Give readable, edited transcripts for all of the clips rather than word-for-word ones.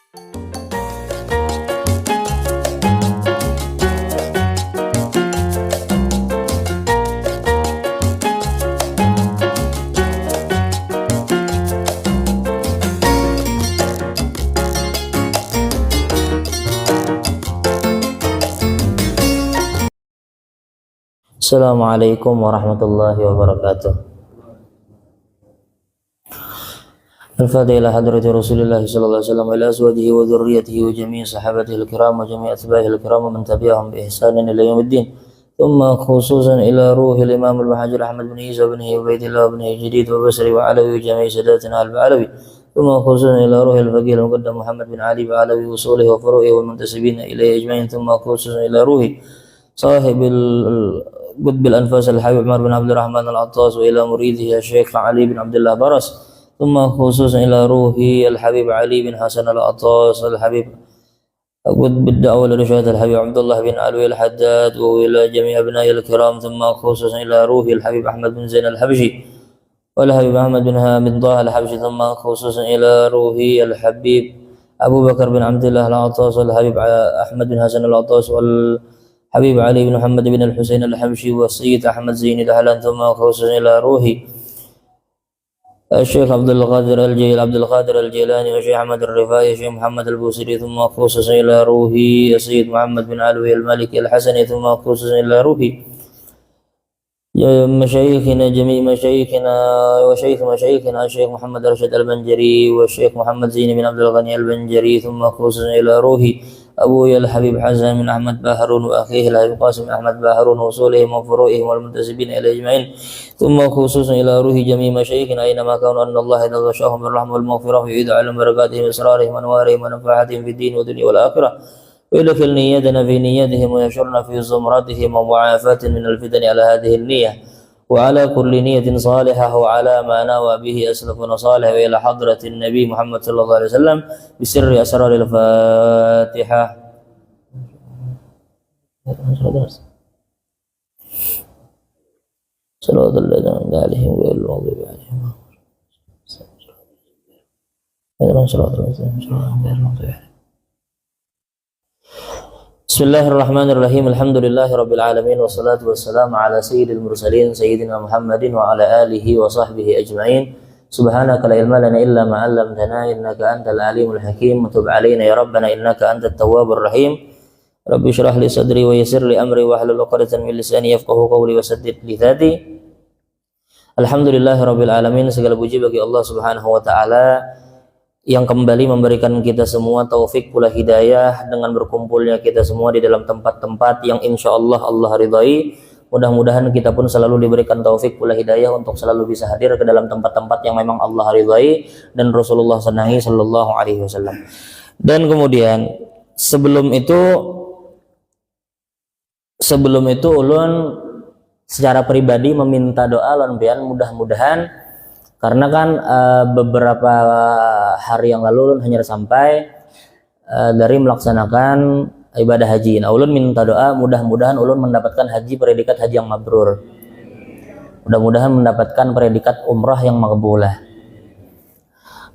Assalamualaikum warahmatullahi wabarakatuh. Al-Fatihah ila hadrati Rasulillah sallallahu alaihi wasallam wa ila azwajihi wa dhurriyyatihi wa jami'i sahabatihi al-kiram wa jami'i atba'ihi al-kiram wa man tabi'ahum bi ihsanin ila yaumiddin. Thumma khususan ila ruhil Imam al-Muhajir Ahmad bin Isa bin Ubaidillah bin Jadid wa Basri wa Alawi wa jami'i sadatina al-Alawi. Thumma khususan ila ruhil Faqih al-Muqaddam Muhammad bin Ali wa Alawi wa usulihi wa furu'ihi wa muntasibina ilayhi ajma'in. Thumma khususan ila ruhi sahibil قطب الأنفاس الحبيب عمر بن عبد الرحمن العطاس وإلى مريده الشيخ علي بن عبد الله برس. ثم خصوصا إلى روحي الحبيب علي بن حسن العطاس الحبيب قطب الدعوة لرشاد الحبيب عبد الله بن علوي الحداد وإلى جميع أبنائي الكرام. ثم خصوصا إلى روحي الحبيب أحمد بن زين الحبشي والحبيب أحمد بن طه الحبشي. ثم خصوصا إلى روحي الحبيب أبو بكر بن عبد الله العطاس والحبيب أحمد بن حسن العطاس حبيب علي بن محمد بن الحسين الحبشي والسيد أحمد زين دهلان. ثم خصوصا إلى روحي الشيخ عبد القادر الجيلاني والشيخ أحمد الرفاعي الشيخ محمد البوصيري. ثم خصوصا إلى روحي السيد محمد بن علوي المالكي الحسني. ثم خصوصا إلى روحي مشايخنا جميع مشايخنا وشيخ مشايخنا الشيخ محمد رشد البنجري والشيخ محمد زين بن عبد الغني البنجري. ثم خصوصا إلى روحي أبويا الحبيب حسن بن أحمد باهرون وأخيه الحبيب قاسم بن أحمد باهرون وصولهم وفروعهم والمنتسبين إلى أجمعين. ثم خصوصا إلى روح جميع مشايخنا أينما كانوا أن الله إذا غشاهم بالرحمة والمغفرة ويعيد على بركاتهم وإسرارهم وأنوارهم ونفعاتهم في الدين والدنيا والآخرة ويدخل نيتنا في نيتهم ويشرنا في زمرتهم ومعافاة من الفتن على هذه النية وعلى كل نية صالحة وعلى ما نوى به أسلفنا صالح وإلى حضرة النبي محمد صلى الله عليه وسلم بسر أسرار الفاتحة. صلوات الله عليهم وغير المغضوب عليهم. Bismillahirrahmanirrahim. Alhamdulillahi rabbil alamin wassalatu wassalamu ala sayyidil mursalin sayyidina Muhammadin wa ala alihi wa sahbihi ajma'in. Subhanaka la ilma lana illa ma 'allamtana innaka antal alimul hakim. Tub 'alaina ya rabbana innaka antat tawwabur rahim. Rabbi shrah li sadri wa yassir li amri wa hlul 'uqdatam min lisani yafqahu qawli wa saddid lisani. Alhamdulillahi rabbil alamin. Segala puji bagi Allah Subhanahu wa taala yang kembali memberikan kita semua taufik pula hidayah dengan berkumpulnya kita semua di dalam tempat-tempat yang insya Allah Allah ridhai. Mudah-mudahan kita pun selalu diberikan taufik pula hidayah untuk selalu bisa hadir ke dalam tempat-tempat yang memang Allah ridhai dan Rasulullah senangi sallallahu alaihi wasallam. Dan kemudian sebelum itu ulun secara pribadi meminta doa lan pian mudah-mudahan karena kan beberapa hari yang lalu ulun hanya sampai dari melaksanakan ibadah haji. Nah, ulun minta doa mudah-mudahan ulun mendapatkan haji predikat haji yang mabrur. Mudah-mudahan mendapatkan predikat umrah yang makbulah.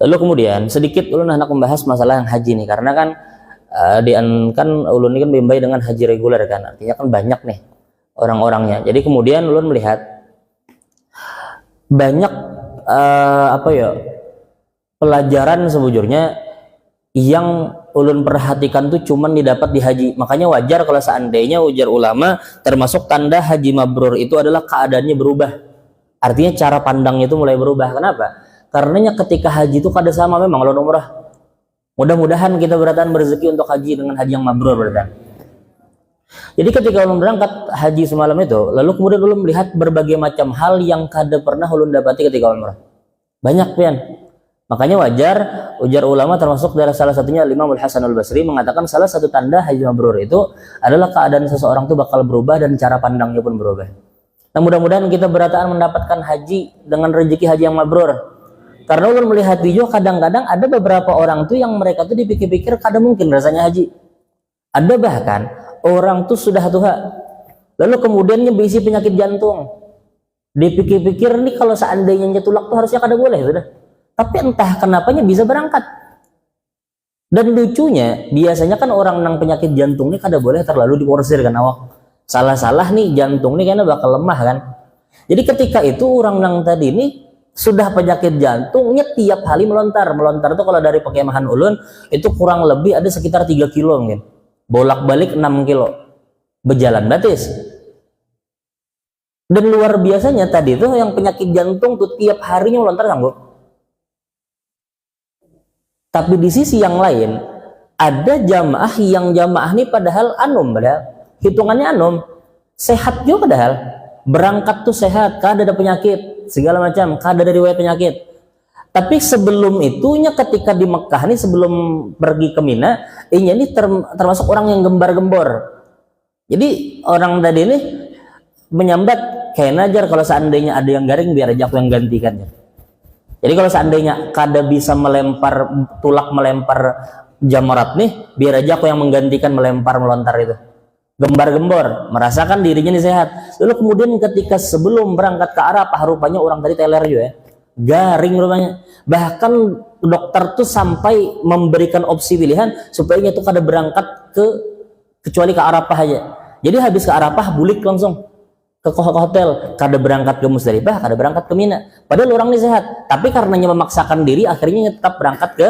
Lalu kemudian sedikit ulun hendak membahas masalah yang haji nih karena kan ulun ini kan bimbai dengan haji reguler kan. Artinya kan banyak nih orang-orangnya. Jadi kemudian ulun melihat banyak pelajaran sebujurnya yang ulun perhatikan tuh cuman didapat di haji. Makanya wajar kalau seandainya ujar ulama termasuk tanda haji mabrur itu adalah keadaannya berubah. Artinya cara pandangnya itu mulai berubah. Kenapa? Karenanya ketika haji itu kada sama memang ulun umrah. Mudah-mudahan kita beratan berzeki untuk haji dengan haji yang mabrur beratan. Jadi ketika ulun berangkat haji semalam itu, lalu kemudian ulun melihat berbagai macam hal yang kada pernah ulun dapati ketika umrah. Banyak pian. Makanya wajar ujar ulama termasuk dari salah satunya Imam Al-Hasan Al-Basri mengatakan salah satu tanda haji mabrur itu adalah keadaan seseorang itu bakal berubah dan cara pandangnya pun berubah. Nah, mudah-mudahan kita berataan mendapatkan haji dengan rezeki haji yang mabrur. Karena ulun melihat juga kadang-kadang ada beberapa orang tuh yang mereka tuh dipikir-pikir kada mungkin rasanya haji. Ada bahkan orang tuh sudah tua, lalu kemudiannya berisi penyakit jantung. Dipikir-pikir nih kalau seandainya nyetulak tuh harusnya kada boleh sudah. Tapi entah kenapanya bisa berangkat. Dan lucunya biasanya kan orang nang penyakit jantung ini kada boleh terlalu diporsir kan awak. Salah-salah nih jantung nih karena bakal lemah kan. Jadi ketika itu orang nang tadi ini sudah penyakit jantungnya tiap hari melontar itu kalau dari Pakemahan Ulun itu kurang lebih ada sekitar 3 kilo mungkin, bolak-balik 6 kilo berjalan batis. Dan luar biasanya tadi tuh yang penyakit jantung tuh tiap harinya melontar sanggup. Tapi di sisi yang lain ada jamaah yang jamaah ini padahal hitungannya sehat juga padahal, berangkat tuh sehat, kada ada penyakit segala macam, kada ada riwayat penyakit. Tapi sebelum itunya ketika di Mekah nih sebelum pergi ke Mina, ini termasuk orang yang gembar-gembor. Jadi orang tadi ini menyambat kayak najar kalau seandainya ada yang garing biar aja aku yang gantikan. Jadi kalau seandainya kada bisa melempar jamarat nih, biar aja aku yang menggantikan melontar itu. Gembar-gembor, merasakan dirinya nih sehat. Lalu kemudian ketika sebelum berangkat ke Arafah, rupanya orang tadi teler juga ya. Garing rupanya. Bahkan dokter tuh sampai memberikan opsi pilihan supaya itu kada berangkat kecuali ke Arafah aja. Jadi habis ke Arafah bulik langsung ke hotel, kada berangkat ke Musdalifah, kada berangkat ke Mina. Padahal orang ini sehat, tapi karenanya memaksakan diri akhirnya tetap berangkat ke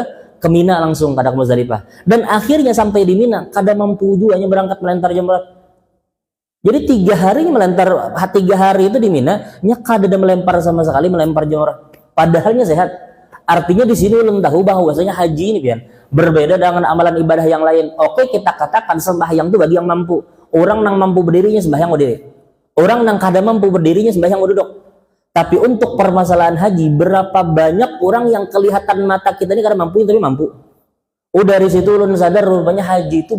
Mina langsung, kada ke Musdalifah. Dan akhirnya sampai di Mina kada mampu juga hanya berangkat melempar jamarat. Jadi 3 hari melempar, 3 hari itu di Mina nya kada ada melempar sama sekali, melempar jamarat. Padahalnya sehat. Artinya di sini ulun tahu bahwasanya haji ini pian berbeda dengan amalan ibadah yang lain. Oke, kita katakan sembahyang itu bagi yang mampu. Orang nang mampu berdirinya sembahyang berdiri. Orang yang kada mampu berdirinya sembahyang duduk. Tapi untuk permasalahan haji, berapa banyak orang yang kelihatan mata kita ini kada mampu tapi mampu. Dari situ ulun sadar rupanya haji itu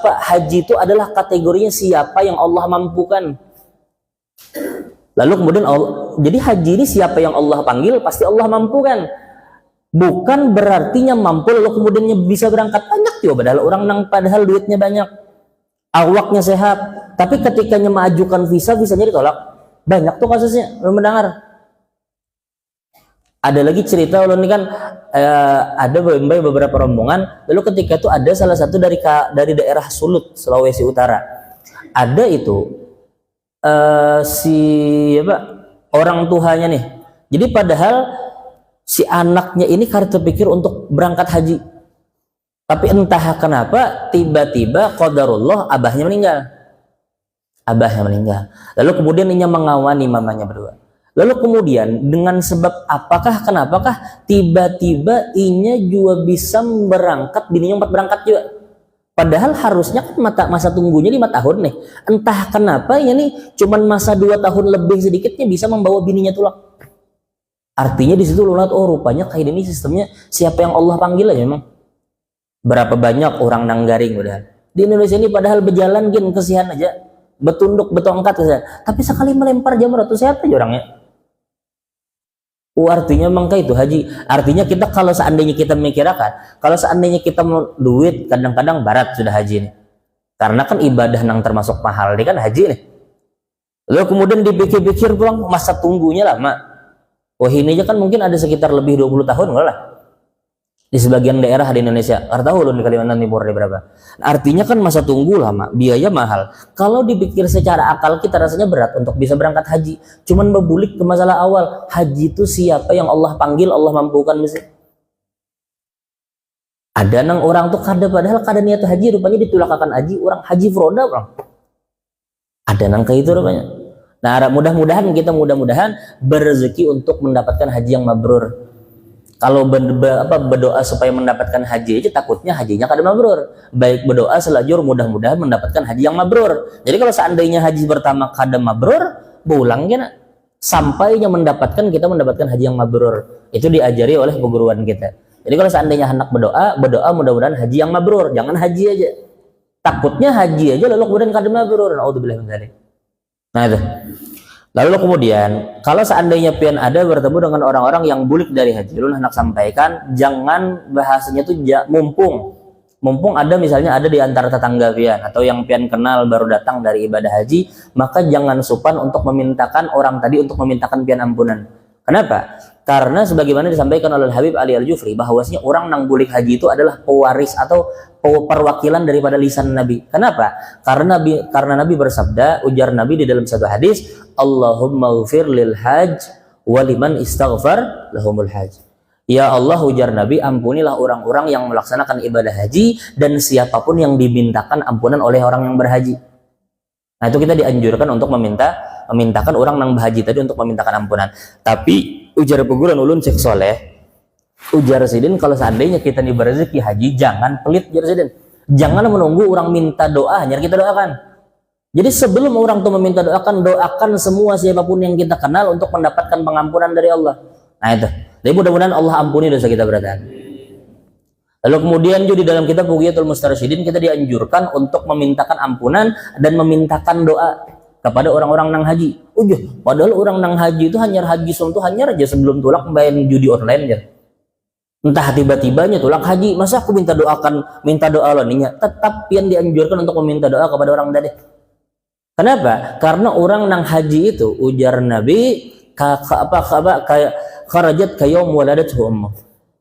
haji itu adalah kategorinya siapa yang Allah mampukan. Lalu kemudian jadi haji ini siapa yang Allah panggil pasti Allah mampukan. Bukan berartinya mampu lalu kemudian bisa berangkat banyak ya, padahal duitnya banyak. Awaknya sehat, tapi ketika mengajukan visanya ditolak. Banyak tuh kasusnya, belum mendengar. Ada lagi cerita ulun ini kan ada beberapa rombongan, lalu ketika itu ada salah satu dari daerah Sulut, Sulawesi Utara. Ada itu orang tuanya nih. Jadi padahal si anaknya ini kada terpikir untuk berangkat haji. Tapi entah kenapa tiba-tiba qadarullah abahnya meninggal. Lalu kemudian inya mengawani mamanya berdua. Lalu kemudian dengan sebab kenapakah tiba-tiba inya juga bisa berangkat, bininya sempat berangkat juga. Padahal harusnya kan masa tunggunya 5 tahun nih. Entah kenapa ini cuman masa 2 tahun lebih sedikitnya bisa membawa bininya tulang. Artinya di situ lulat rupanya kayak ini sistemnya siapa yang Allah panggil aja memang. Berapa banyak orang nanggaring udah di Indonesia ini padahal berjalan kesian aja, betunduk betongkat kesian, tapi sekali melempar jamarat tuh sehat aja orangnya. Artinya memang itu haji. Artinya kita kalau seandainya kita memikirkan, kalau seandainya kita mau duit kadang-kadang barat sudah haji nih, karena kan ibadah nang termasuk mahal ini kan haji nih. Lalu kemudian dipikir-pikir pulang masa tunggunya lama. Ini aja kan mungkin ada sekitar lebih 20 tahun enggak lah. Di sebagian daerah di Indonesia, karena tahu di Kalimantan Timur ada berapa. Artinya kan masa tunggu lama, biaya mahal. Kalau dipikir secara akal kita rasanya berat untuk bisa berangkat haji. Cuman berbulik ke masalah awal, haji itu siapa yang Allah panggil, Allah mampukan mesti. Ada nang orang tuh padahal niat haji, rupanya ditulakakan haji, orang haji froda orang. Ada nang kayak itu rupanya. Nah, mudah-mudahan berrezeki untuk mendapatkan haji yang mabrur. Kalau berdoa supaya mendapatkan haji aja takutnya hajinya kada mabrur. Baik berdoa selajur mudah-mudahan mendapatkan haji yang mabrur. Jadi kalau seandainya haji pertama kada mabrur, berulang kena sampainya kita mendapatkan haji yang mabrur. Itu diajari oleh perguruan kita. Jadi kalau seandainya hendak berdoa mudah-mudahan haji yang mabrur, jangan haji aja. Takutnya haji aja lalu kemudian kada mabrur. Naudzubillah min dzalik. Nah itu. Lalu kemudian kalau seandainya pian ada bertemu dengan orang-orang yang bulik dari haji, lu hendak sampaikan jangan bahasanya tuh mumpung ada misalnya ada di antara tetangga pian atau yang pian kenal baru datang dari ibadah haji, maka jangan sopan untuk memintakan orang tadi untuk memintakan pian ampunan. Kenapa? Karena sebagaimana disampaikan oleh Habib Ali Al-Jufri bahwasanya orang nang bulik haji itu adalah pewaris atau perwakilan daripada lisan Nabi. Kenapa? Karena Nabi bersabda, ujar Nabi di dalam satu hadis, Allahumma ghfir lil hajj wa liman istaghfar lahumul hajj. Ya Allah, ujar Nabi, ampunilah orang-orang yang melaksanakan ibadah haji dan siapapun yang dimintakan ampunan oleh orang yang berhaji. Nah, itu kita dianjurkan untuk memintakan orang nang berhaji tadi untuk memintakan ampunan. Tapi ujar peguran ulun Syekh Soleh, ujar Sidin, kalau seandainya kita nih berrezeki haji, jangan pelit, ujar Sidin. Jangan menunggu orang minta doa, hanya kita doakan. Jadi sebelum orang tuh meminta doakan semua siapapun yang kita kenal untuk mendapatkan pengampunan dari Allah. Nah itu. Jadi mudah-mudahan Allah ampuni dosa kita berarti. Lalu kemudian juga di dalam kitab Bughiyatul Mustarsyidin kita dianjurkan untuk memintakan ampunan dan memintakan doa kepada orang-orang nang haji. Padahal orang nang haji itu hanya haji itu hanya aja sebelum tulak main judi online ya. Entah tiba-tibanya tulak haji, masa aku minta doa lo ninya. Tetap yang dianjurkan untuk meminta doa kepada orang tadi. Kenapa? Karena orang nang haji itu ujar Nabi kayak kharajat kayom waladatuhu ummuh.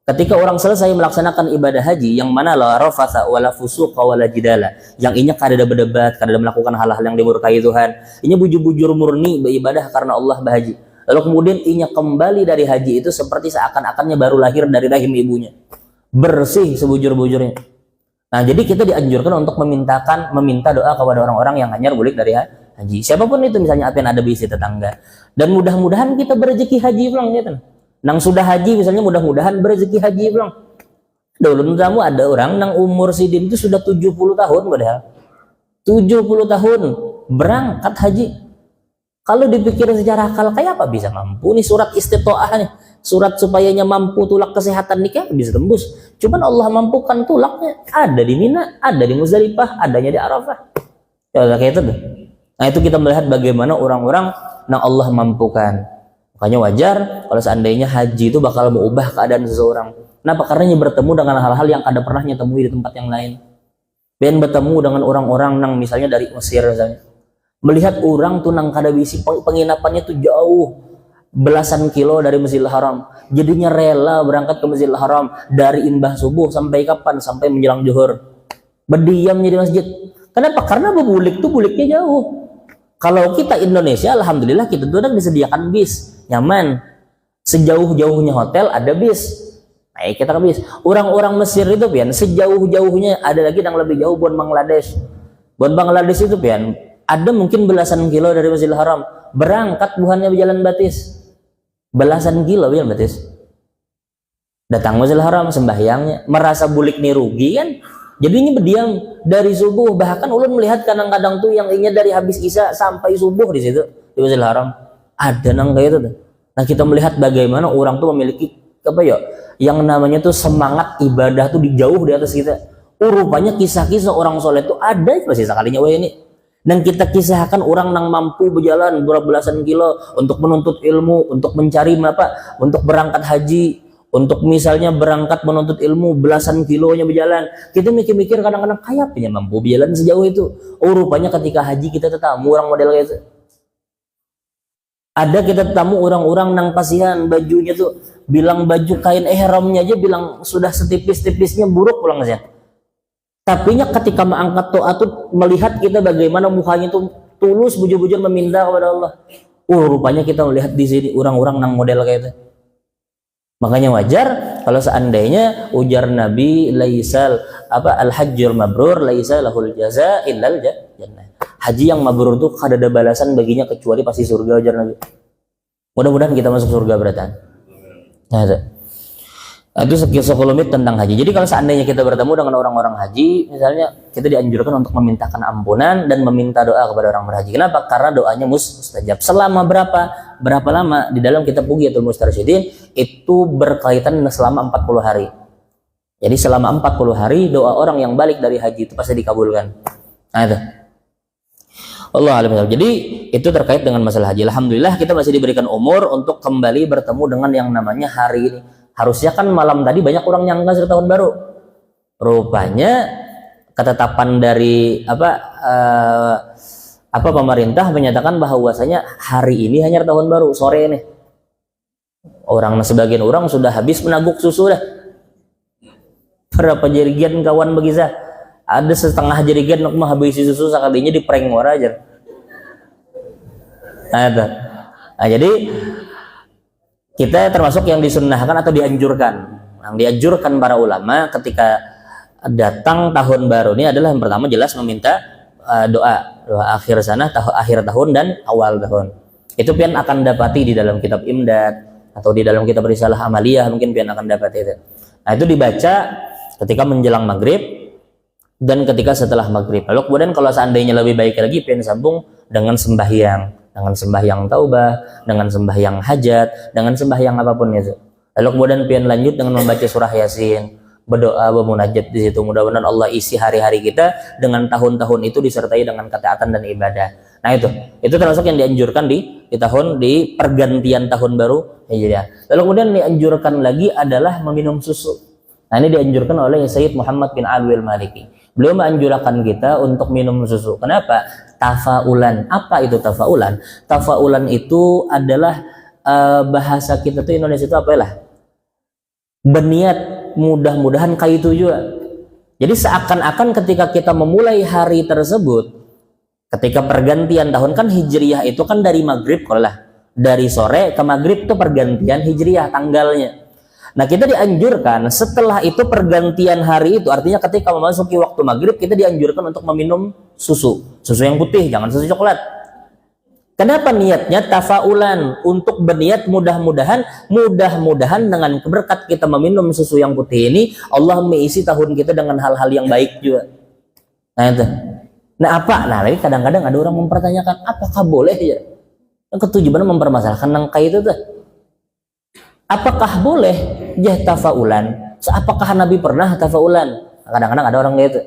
Ketika orang selesai melaksanakan ibadah haji yang mana la rafatha wala fusuqa wala jidala, yang inya kada berdebat, kada melakukan hal-hal yang dimurkai Tuhan, inya bujur-bujur murni beribadah karena Allah berhaji. Lalu kemudian inya kembali dari haji itu seperti seakan-akannya baru lahir dari rahim ibunya, bersih sebujur-bujurnya. Nah, jadi kita dianjurkan untuk meminta doa kepada orang-orang yang hanya balik dari haji. Siapapun itu, misalnya apa yang ada bisi tetangga. Dan mudah-mudahan kita berrezeki haji pulang gitu. Nang sudah haji misalnya mudah-mudahan berrezeki haji pulang. Dulu kamu ada orang nang umur Sidin itu sudah 70 tahun padahal. 70 tahun berangkat haji. Kalau dipikir secara akal kayak apa bisa mampu nih surat istitoah nih. Surat supayanya mampu tulak kesehatan nikah bisa tembus. Cuman Allah mampukan tulaknya. Ada di Mina, ada di Muzdalifah, adanya di Arafah. Ya kayak itu tuh. Nah, itu kita melihat bagaimana orang-orang yang Allah mampukan. Makanya wajar kalau seandainya haji itu bakal mengubah keadaan seseorang. Kenapa? Karena bertemu dengan hal-hal yang kada pernah temui di tempat yang lain. Ben bertemu dengan orang-orang yang misalnya dari Mesir misalnya. Melihat orang tuh nang kada bisi penginapannya tuh jauh belasan kilo dari Masjidil Haram. Jadinya rela berangkat ke Masjidil Haram dari imbah subuh sampai kapan? Sampai menjelang zuhur. Berdiam di masjid. Kenapa? Karena buliknya jauh. Kalau kita Indonesia, alhamdulillah kita tuh udah disediakan bis, nyaman. Sejauh-jauhnya hotel ada bis. Nah, kita ke bis. Orang-orang Mesir itu pian, sejauh-jauhnya ada lagi yang lebih jauh buat Bangladesh. Buat Bangladesh itu pian, ada mungkin belasan kilo dari Masjidil Haram. Berangkat bukannya berjalan batis. Belasan kilo berjalan batis. Datang Masjidil Haram sembahyangnya, merasa bulik nih rugi kan? Jadinya berdiam dari subuh, bahkan ulun melihat kadang-kadang tuh yang inya dari habis isya sampai subuh di situ di Masjidil Haram. Ada nang kayak itu tuh. Nah, kita melihat bagaimana orang tuh memiliki apa ya? Yang namanya tuh semangat ibadah tuh jauh di atas kita. Rupanya kisah-kisah orang soleh tuh ada masih sekalinya ini. Dan kita kisahkan orang nang mampu berjalan belasan kilo untuk menuntut ilmu, untuk mencari apa? Untuk berangkat haji. Untuk misalnya berangkat menuntut ilmu belasan kilonya berjalan, kita mikir-mikir kadang-kadang kayak punya mampu berjalan sejauh itu. Rupanya ketika haji kita tetamu orang model kayak itu. Ada kita tetamu orang-orang nang kasihan bajunya tuh bilang baju kain ihramnya aja bilang sudah setipis-tipisnya buruk pulang aja. Tapi ketika mengangkat doa tuh melihat kita bagaimana mukanya tuh tulus bujur-bujur meminta kepada Allah. Rupanya kita melihat di sini orang-orang nang model kayak itu. Makanya wajar kalau seandainya ujar Nabi laisal al-hajjul mabrur laisa lahul jaza illal jannah. Haji yang mabrur tuh kada ada balasan baginya kecuali pasti surga, ujar Nabi. Mudah-mudahan kita masuk surga beratan. Nah, itu sekelumit tentang haji. Jadi kalau seandainya kita bertemu dengan orang-orang haji, misalnya kita dianjurkan untuk memintakan ampunan dan meminta doa kepada orang berhaji. Kenapa? Karena doanya mustajab. Selama berapa lama di dalam kitab Bughiyatul Mustarsyidin itu berkaitan selama 40 hari. Jadi selama 40 hari doa orang yang balik dari haji itu pasti dikabulkan. Nah itu. Allah alam. Jadi itu terkait dengan masalah haji. Alhamdulillah kita masih diberikan umur untuk kembali bertemu dengan yang namanya hari ini. Harusnya kan malam tadi banyak orang nyangka sudah tahun baru. Rupanya ketetapan dari pemerintah menyatakan bahwasanya hari ini hanya tahun baru sore ini. Sebagian orang sudah habis menaguk susu dah. Berapa jerigen kawan begitu? Ada setengah jerigen nak menghabisi susu sekalinya di prank orang aja. Nah, jadi kita termasuk yang disunnahkan atau dianjurkan. Yang dianjurkan para ulama ketika datang tahun baru ini adalah yang pertama jelas meminta doa akhir akhir tahun dan awal tahun. Itu pian akan dapati di dalam kitab Imdad atau di dalam kitab Risalah Amaliyah, mungkin pian akan dapat itu. Nah, itu dibaca ketika menjelang maghrib dan ketika setelah maghrib. Lalu kemudian kalau seandainya lebih baik lagi, pian sambung dengan sembahyang taubah, dengan sembahyang hajat, dengan sembahyang apapun itu. Lalu kemudian pian lanjut dengan membaca surah Yasin, berdoa, bermunajat di situ. Mudah-mudahan Allah isi hari-hari kita dengan tahun-tahun itu disertai dengan ketaatan dan ibadah. Nah, itu termasuk yang dianjurkan di pergantian tahun baru Hijriah. Lalu kemudian dianjurkan lagi adalah meminum susu. Nah, ini dianjurkan oleh Sayyid Muhammad bin Alwi al-Maliki. Beliau menganjurkan kita untuk minum susu. Kenapa? Tafaulan. Apa itu tafaulan? Tafaulan itu adalah bahasa kita tuh Indonesia itu apa lah? Berniat mudah-mudahan kayak itu juga. Jadi seakan-akan ketika kita memulai hari tersebut, ketika pergantian tahun kan Hijriyah itu kan dari maghrib, kalau lah dari sore ke maghrib itu pergantian Hijriyah tanggalnya. Nah, kita dianjurkan setelah itu pergantian hari itu, artinya ketika memasuki waktu maghrib kita dianjurkan untuk meminum susu yang putih, jangan susu coklat. Kenapa niatnya tafaulan? Untuk berniat mudah-mudahan dengan berkat kita meminum susu yang putih ini Allah mengisi tahun kita dengan hal-hal yang baik juga. Nah, itu. Nah, lagi kadang-kadang ada orang mempertanyakan apakah boleh ya? Yang ketujuan mempermasalahkan nangka itu tuh. Apakah boleh tafaulan? Apakah Nabi pernah tafaulan? Kadang-kadang ada orang gitu.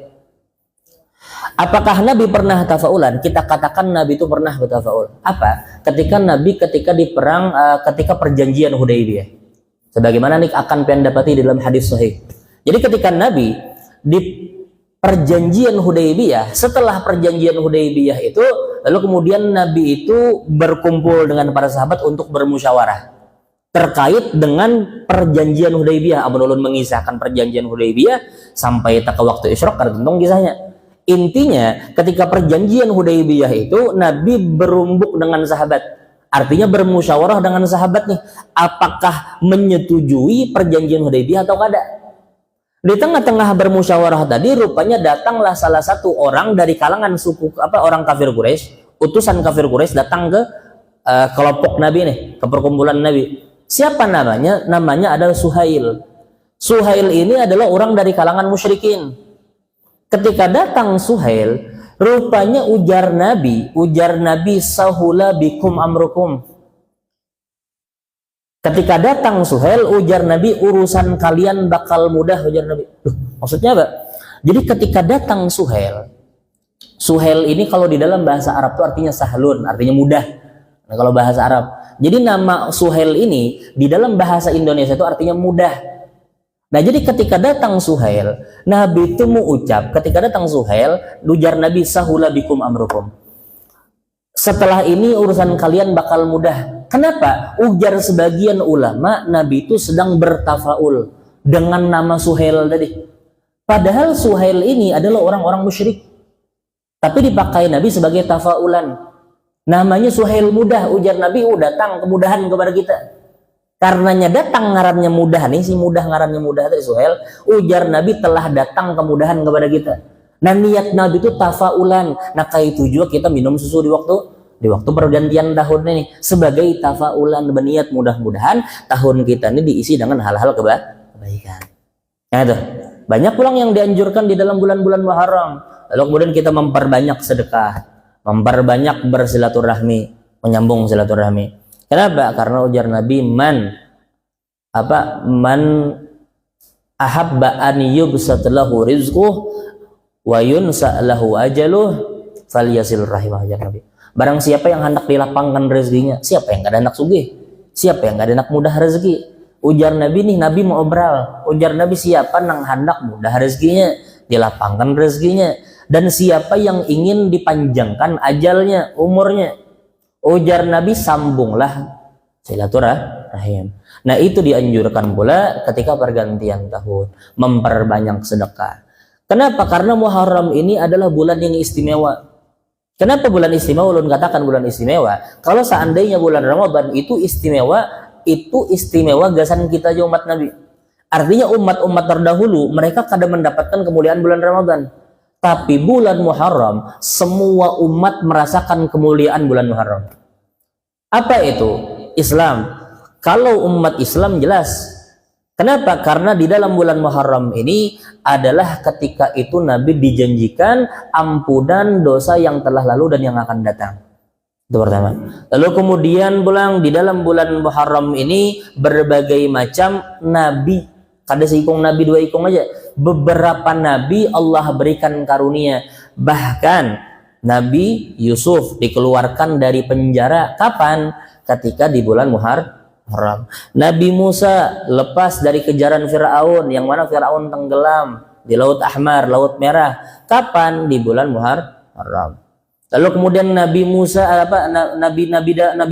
Apakah Nabi pernah tafaulan? Kita katakan Nabi itu pernah bertafaul. Apa? Ketika di perang, ketika perjanjian Hudaybiyah. Sebagaimana nih akan pian dapati dalam hadis sahih. Jadi ketika Nabi di perjanjian Hudaybiyah, setelah perjanjian Hudaybiyah itu, lalu kemudian Nabi itu berkumpul dengan para sahabat untuk bermusyawarah terkait dengan perjanjian Hudaybiyah. Abu Ulun mengisahkan perjanjian Hudaybiyah sampai tak waktu Isra tentang kisahnya. Intinya ketika perjanjian Hudaybiyah itu Nabi berumbuk dengan sahabat, artinya bermusyawarah dengan sahabat nih, apakah menyetujui perjanjian Hudaybiyah atau tidak. Di tengah-tengah bermusyawarah tadi rupanya datanglah salah satu orang dari kalangan orang kafir Quraisy, utusan kafir Quraisy datang ke kelompok Nabi nih, ke perkumpulan Nabi. Siapa namanya? Namanya adalah Suhail. Suhail ini adalah orang dari kalangan musyrikin. Ketika datang Suhail, rupanya ujar Nabi sahula bikum amrukum. Ketika datang Suhail, ujar Nabi urusan kalian bakal mudah, ujar Nabi. Maksudnya apa? Jadi ketika datang Suhail ini kalau di dalam bahasa Arab itu artinya sahlun, artinya mudah. Nah, kalau bahasa Arab. Jadi nama Suhail ini di dalam bahasa Indonesia itu artinya mudah. Nah, jadi ketika datang Suhail, Nabi itu mengucap, ketika datang Suhail, ujar Nabi sahula bikum amrukum. Setelah ini urusan kalian bakal mudah. Kenapa? Ujar sebagian ulama, Nabi itu sedang bertafaul dengan nama Suhail tadi. Padahal Suhail ini adalah orang-orang musyrik. Tapi dipakai Nabi sebagai tafaulan. Namanya Suhail mudah, ujar Nabi, datang kemudahan kepada kita. Karenanya datang ngarannya mudah nih, si mudah ngarannya mudah dari Suhail, ujar Nabi telah datang kemudahan kepada kita. Nah, niat Nabi itu tafaulan. Nah, kayak itu juga kita minum susu di waktu pergantian tahun ini sebagai tafaulan, berniat mudah-mudahan tahun kita ini diisi dengan hal-hal kebaikan. Nah, itu banyak pulang yang dianjurkan di dalam bulan-bulan Muharram. Lalu kemudian kita memperbanyak sedekah, memperbanyak bersilaturahmi, menyambung silaturahmi. Kenapa? Karena ujar Nabi man ahabba an yubsat lahu rizquh wa yunsa lahu ajaluh falyasil rahimah, ujar Nabi. Barang siapa yang hendak dilapangkan rezekinya, siapa yang gak ada anak sugih, siapa yang gak ada anak mudah rezeki. Ujar Nabi nih, Nabi mau obral. Ujar Nabi, siapa yang hendak mudah rezekinya, dilapangkan rezekinya, dan siapa yang ingin dipanjangkan ajalnya, umurnya. Ujar Nabi, silaturahim. Nah, itu dianjurkan pula ketika pergantian tahun, memperbanyak sedekah. Kenapa? Karena Muharram ini adalah bulan yang istimewa. Kenapa bulan istimewa? Ulun katakan bulan istimewa. Kalau seandainya bulan Ramadan itu istimewa gasan kita aja umat Nabi. Artinya umat-umat terdahulu mereka kadang mendapatkan kemuliaan bulan Ramadan. Tapi bulan Muharram semua umat merasakan kemuliaan bulan Muharram. Apa itu? Islam. Kalau umat Islam jelas. Kenapa? Karena di dalam bulan Muharram ini adalah ketika itu Nabi dijanjikan ampunan dosa yang telah lalu dan yang akan datang. Itu pertama. Lalu kemudian pulang di dalam bulan Muharram ini berbagai macam nabi. Kada seikung nabi, dua ikung aja. Beberapa nabi Allah berikan karunia. Bahkan Nabi Yusuf dikeluarkan dari penjara. Kapan? Ketika di bulan Muharram. Nabi Musa lepas dari kejaran Fir'aun, yang mana Fir'aun tenggelam di Laut Ahmar, Laut Merah. Kapan? Di bulan Muharram. Lalu kemudian Nabi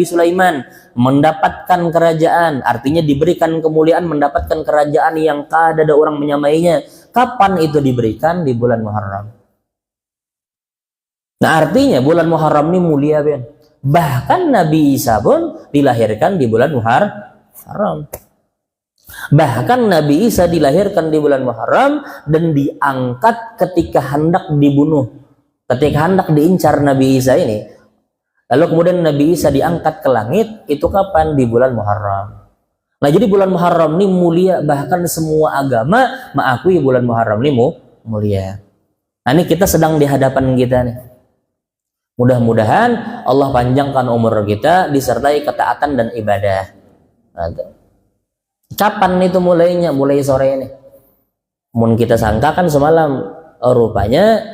Sulaiman mendapatkan kerajaan, artinya diberikan kemuliaan mendapatkan kerajaan yang kada ada orang menyamainya. Kapan itu diberikan? Di bulan Muharram. Nah, artinya bulan Muharram ini mulia, Ben. Bahkan Nabi Isa pun dilahirkan di bulan Muharram. Bahkan Nabi Isa dilahirkan di bulan Muharram dan diangkat ketika hendak dibunuh. Ketika hendak diincar Nabi Isa ini. Lalu kemudian Nabi Isa diangkat ke langit, itu kapan? Di bulan Muharram. Nah, jadi bulan Muharram ini mulia, bahkan semua agama mengakui bulan Muharram ini mulia. Nah, ini kita sedang di hadapan kita nih. Mudah-mudahan Allah panjangkan umur kita disertai ketaatan dan ibadah. Kapan itu mulainya? Mulai sore ini. Mun kita sangka kan semalam, rupanya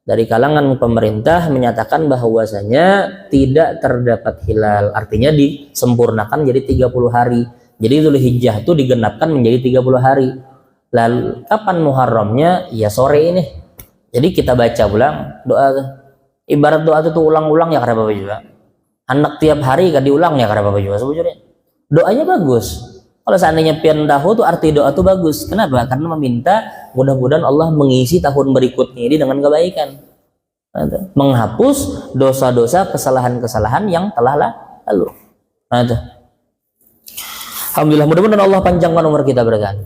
dari kalangan pemerintah menyatakan bahwasanya tidak terdapat hilal. Artinya disempurnakan jadi 30 hari. Jadi Dzulhijjah itu digenapkan menjadi 30 hari. Lalu kapan Muharramnya? Ya sore ini. Jadi kita baca ulang doa. Ibarat doa itu ulang-ulang ya kada apa-apa juga. Anak tiap hari kan diulang ya kada apa-apa juga sebetulnya. Doanya bagus. Kalau seandainya pian tahu tuh arti doa tuh bagus. Kenapa? Karena meminta mudah-mudahan Allah mengisi tahun berikutnya ini dengan kebaikan. Menghapus dosa-dosa, kesalahan-kesalahan yang telah lalu. Alhamdulillah, mudah-mudahan Allah panjangkan umur kita berkah.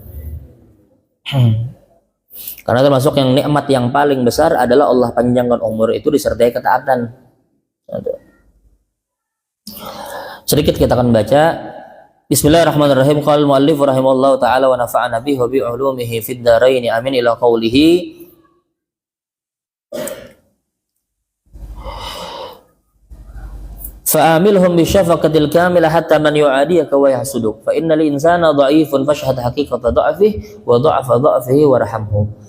Karena termasuk yang nikmat yang paling besar adalah Allah panjangkan umur itu disertai ketaatan. Sedikit kita akan baca. Bismillahirrahmanirrahim. Qala al-muallif rahimallahu taala wa nafa'ana bihi wa bi ulumihi fid dharain. Amin ila qawlihi. Fa'amilhum bisyafaqatil kamilah hatta man yu'adiyaka wa yahsuduk fa innal insana dha'ifun fashhad haqiqata dha'fihi wa dha'fa dha'fihi warhamhu.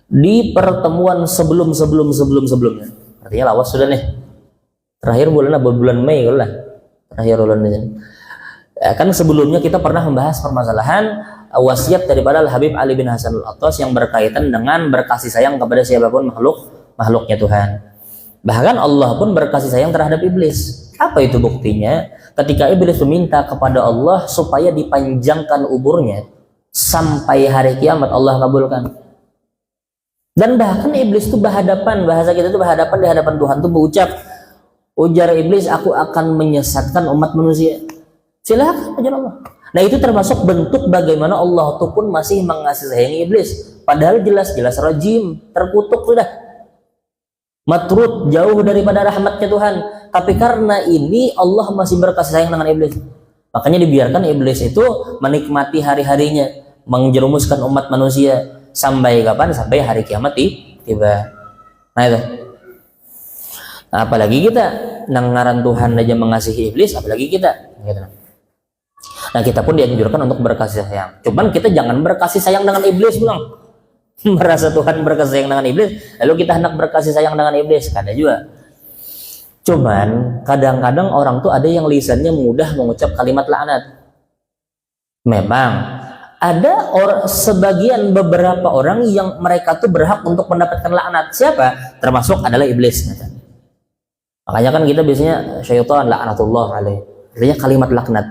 Di pertemuan sebelumnya, artinya lawas sudah nih, terakhir bulan Mei lah, terakhir bulan ini. Kan sebelumnya kita pernah membahas permasalahan wasiat daripada Al-Habib Ali bin Hasan Al-Attas yang berkaitan dengan berkasih sayang kepada siapapun makhluknya Tuhan. Bahkan Allah pun berkasih sayang terhadap iblis. Apa itu buktinya? Ketika iblis meminta kepada Allah supaya dipanjangkan umurnya sampai hari kiamat, Allah kabulkan. Dan bahkan iblis itu berhadapan, bahasa kita itu berhadapan di hadapan Tuhan tuh berucap, ujar iblis, aku akan menyesatkan umat manusia. Silakan ajar Allah. Nah, itu termasuk bentuk bagaimana Allah itu pun masih mengasihi iblis. Padahal jelas-jelas rajim, terkutuk sudah. Matrud, jauh daripada rahmatnya Tuhan. Tapi karena ini Allah masih berkasih sayang dengan iblis. Makanya dibiarkan iblis itu menikmati hari-harinya, menjerumuskan umat manusia. Sampai kapan? Sampai hari kiamat tiba. Nah itu. Nah, apalagi kita nangaran Tuhan aja mengasihi iblis, apalagi kita. Nah, kita pun dianjurkan untuk berkasih sayang. Cuman kita jangan berkasih sayang dengan iblis bilang. Merasa Tuhan berkasih sayang dengan iblis, lalu kita hendak berkasih sayang dengan iblis, kada juga. Cuman kadang-kadang orang tuh ada yang lisannya mudah mengucap kalimat laknat. Memang ada sebagian beberapa orang yang mereka tuh berhak untuk mendapatkan laknat. Siapa? Termasuk adalah iblis. Makanya kan kita biasanya syaitan laknatullah alaih. Artinya kalimat laknat.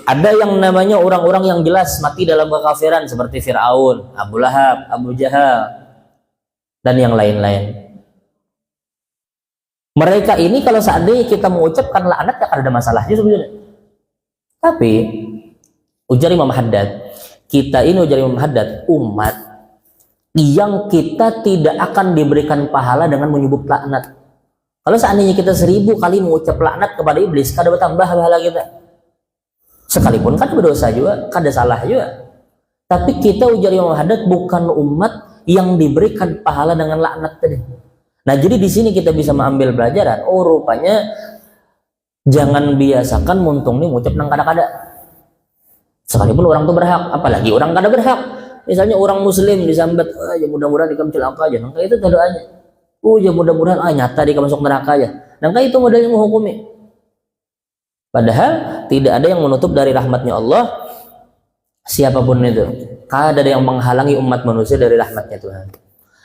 Ada yang namanya orang-orang yang jelas mati dalam kekafiran seperti Fir'aun, Abu Lahab, Abu Jahal, dan yang lain-lain. Mereka ini kalau seandainya kita mengucapkan laknat gak ada masalahnya sebenarnya. Tapi ujar Imam Haddad, kita ini ujar Imam Haddad umat yang kita tidak akan diberikan pahala dengan menyebut laknat. Kalau seandainya kita 1000 kali mengucap laknat kepada iblis, kada bertambah pahala kita. Sekalipun kan berdosa juga, kada salah juga. Tapi kita ujar Imam Haddad bukan umat yang diberikan pahala dengan laknat tadi. Nah, jadi di sini kita bisa mengambil pelajaran. Oh, rupanya jangan biasakan muntung nih ngucap nang kada-kada. Sekalipun orang tuh berhak, apalagi orang kada berhak. Misalnya orang muslim disambat, ya mudah-mudahan dikam celaka aja. Nangka itu doanya. Ya mudah-mudahan nyata dia masuk neraka aja. Nangka itu modalnya menghukumi. Padahal tidak ada yang menutup dari rahmatnya Allah siapapun itu. Kada ada yang menghalangi umat manusia dari rahmatnya Tuhan.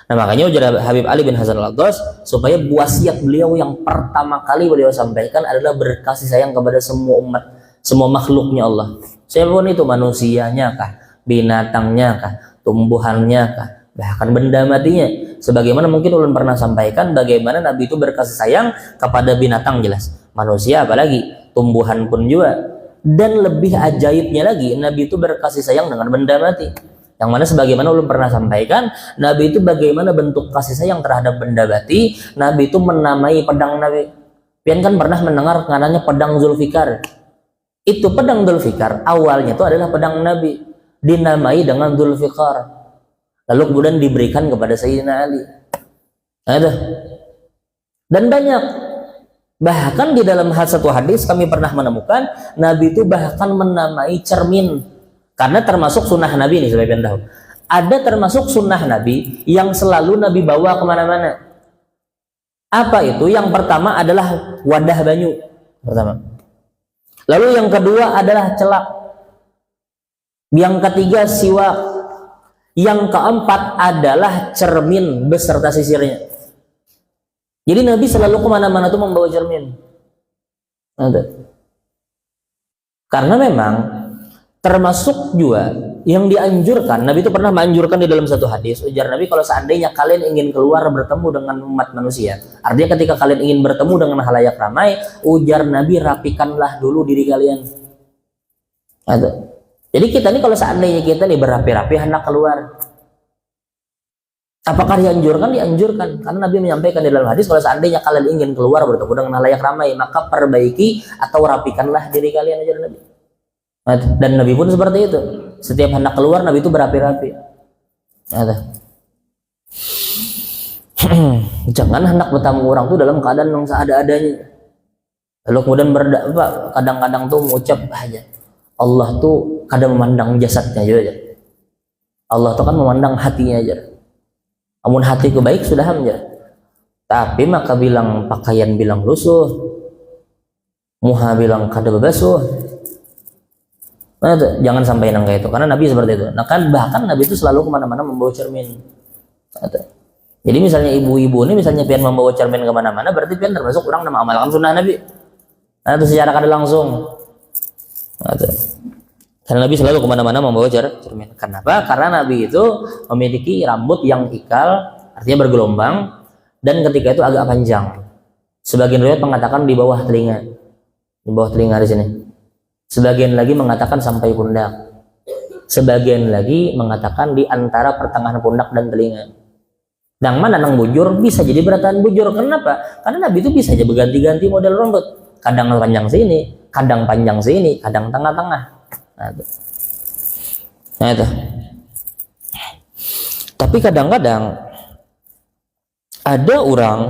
Nah, makanya ujar Habib Ali bin Hasan Al-Attas supaya wasiat beliau yang pertama kali beliau sampaikan adalah berkasih sayang kepada semua umat, semua makhluknya Allah. Siapapun itu, manusianya kah, binatangnya kah, tumbuhannya kah, bahkan benda matinya. Sebagaimana mungkin ulun pernah sampaikan bagaimana Nabi itu berkasih sayang kepada binatang jelas, manusia apalagi, tumbuhan pun juga. Dan lebih ajaibnya lagi, Nabi itu berkasih sayang dengan benda mati. Yang mana sebagaimana ulun pernah sampaikan, Nabi itu bagaimana bentuk kasih sayang terhadap benda mati, Nabi itu menamai pedang Nabi. Pian kan pernah mendengar namanya pedang Zulfikar. Itu pedang Zulfikar awalnya itu adalah pedang Nabi, dinamai dengan Zulfikar. Lalu kemudian diberikan kepada Sayyidina Ali. Ada. Dan banyak. Bahkan di dalam satu hadis kami pernah menemukan Nabi itu bahkan menamai cermin, karena termasuk sunnah Nabi ini sebagian tahu. Ada termasuk sunnah Nabi yang selalu Nabi bawa kemana-mana. Apa itu? Yang pertama adalah wadah banyu pertama. Lalu yang kedua adalah celak. Yang ketiga siwak. Yang keempat adalah cermin beserta sisirnya. Jadi Nabi selalu kemana-mana tuh membawa cermin. Ada. Karena memang termasuk juga yang dianjurkan, Nabi itu pernah menganjurkan di dalam satu hadis, ujar Nabi, kalau seandainya kalian ingin keluar bertemu dengan umat manusia, artinya ketika kalian ingin bertemu dengan halayak ramai, ujar Nabi, rapikanlah dulu diri kalian. Ada. Jadi kita nih kalau seandainya kita nih berapi-rapi hendak keluar, apakah dianjurkan? Dianjurkan. Karena Nabi menyampaikan di dalam hadis, kalau seandainya kalian ingin keluar bertemu dengan halayak ramai, maka perbaiki atau rapikanlah diri kalian, ajar Nabi. Dan Nabi pun seperti itu. Setiap hendak keluar, Nabi itu berapi-rapi. Jangan hendak bertamu orang tuh dalam keadaan yang seada-adanya. Lalu kemudian kadang-kadang tuh mengucap aja, Allah tuh kadang memandang jasadnya aja. Allah tuh kan memandang hatinya aja. Amun hatiku baik sudah aja. Tapi maka bilang pakaian bilang lusuh, muha bilang kada bebasuh. Nah, jangan sampai nangka itu, karena Nabi seperti itu. Nah kan bahkan Nabi itu selalu kemana-mana membawa cermin. Jadi misalnya ibu-ibu ini misalnya pian membawa cermin kemana-mana, berarti pian termasuk orang yang mengamalkan sunnah Nabi. Nah itu secara kada langsung. Karena Nabi selalu kemana-mana membawa cermin. Kenapa? Karena Nabi itu memiliki rambut yang ikal, artinya bergelombang, dan ketika itu agak panjang. Sebagian riwayat mengatakan di bawah telinga, di sini. Sebagian lagi mengatakan sampai pundak. Sebagian lagi mengatakan di antara pertengahan pundak dan telinga. Yang mana nang bujur bisa jadi beratahan bujur. Kenapa? Karena Nabi itu bisa aja berganti-ganti model rambut. Kadang panjang sini, kadang panjang sini, kadang tengah-tengah. Nah itu. Tapi kadang-kadang ada orang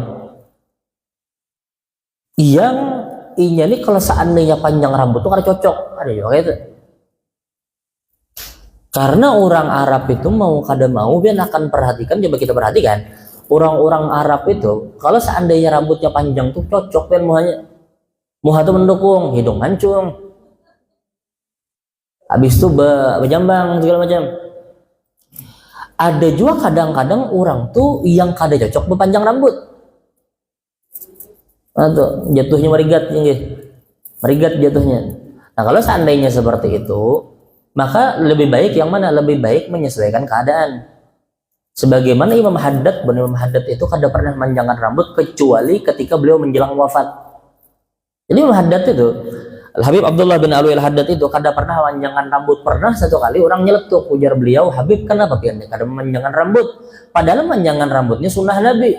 yang iya nih kalau seandainya panjang rambut tuh kada cocok, ada juga kayak itu. Karena orang Arab itu mau kada mau dia akan perhatikan, coba kita perhatikan orang-orang Arab itu kalau seandainya rambutnya panjang tuh cocok kan muha tuh mendukung, hidung mancung, habis itu berjambang segala macam. Ada juga kadang-kadang orang tuh yang kada cocok berpanjang rambut. Atau jatuhnya merigat tinggi, merigat jatuhnya. Nah, kalau seandainya seperti itu, maka lebih baik yang mana? Lebih baik menyesuaikan keadaan. Sebagaimana Imam Haddad itu kada pernah manjangkan rambut kecuali ketika beliau menjelang wafat. Jadi Imam Haddad itu, Habib Abdullah bin Alwi al-Haddad itu kada pernah manjangkan rambut. Pernah satu kali orang nyeletuk, ujar beliau, Habib kenapa pian kada manjangkan rambut? Padahal manjangkan rambutnya sunnah Nabi.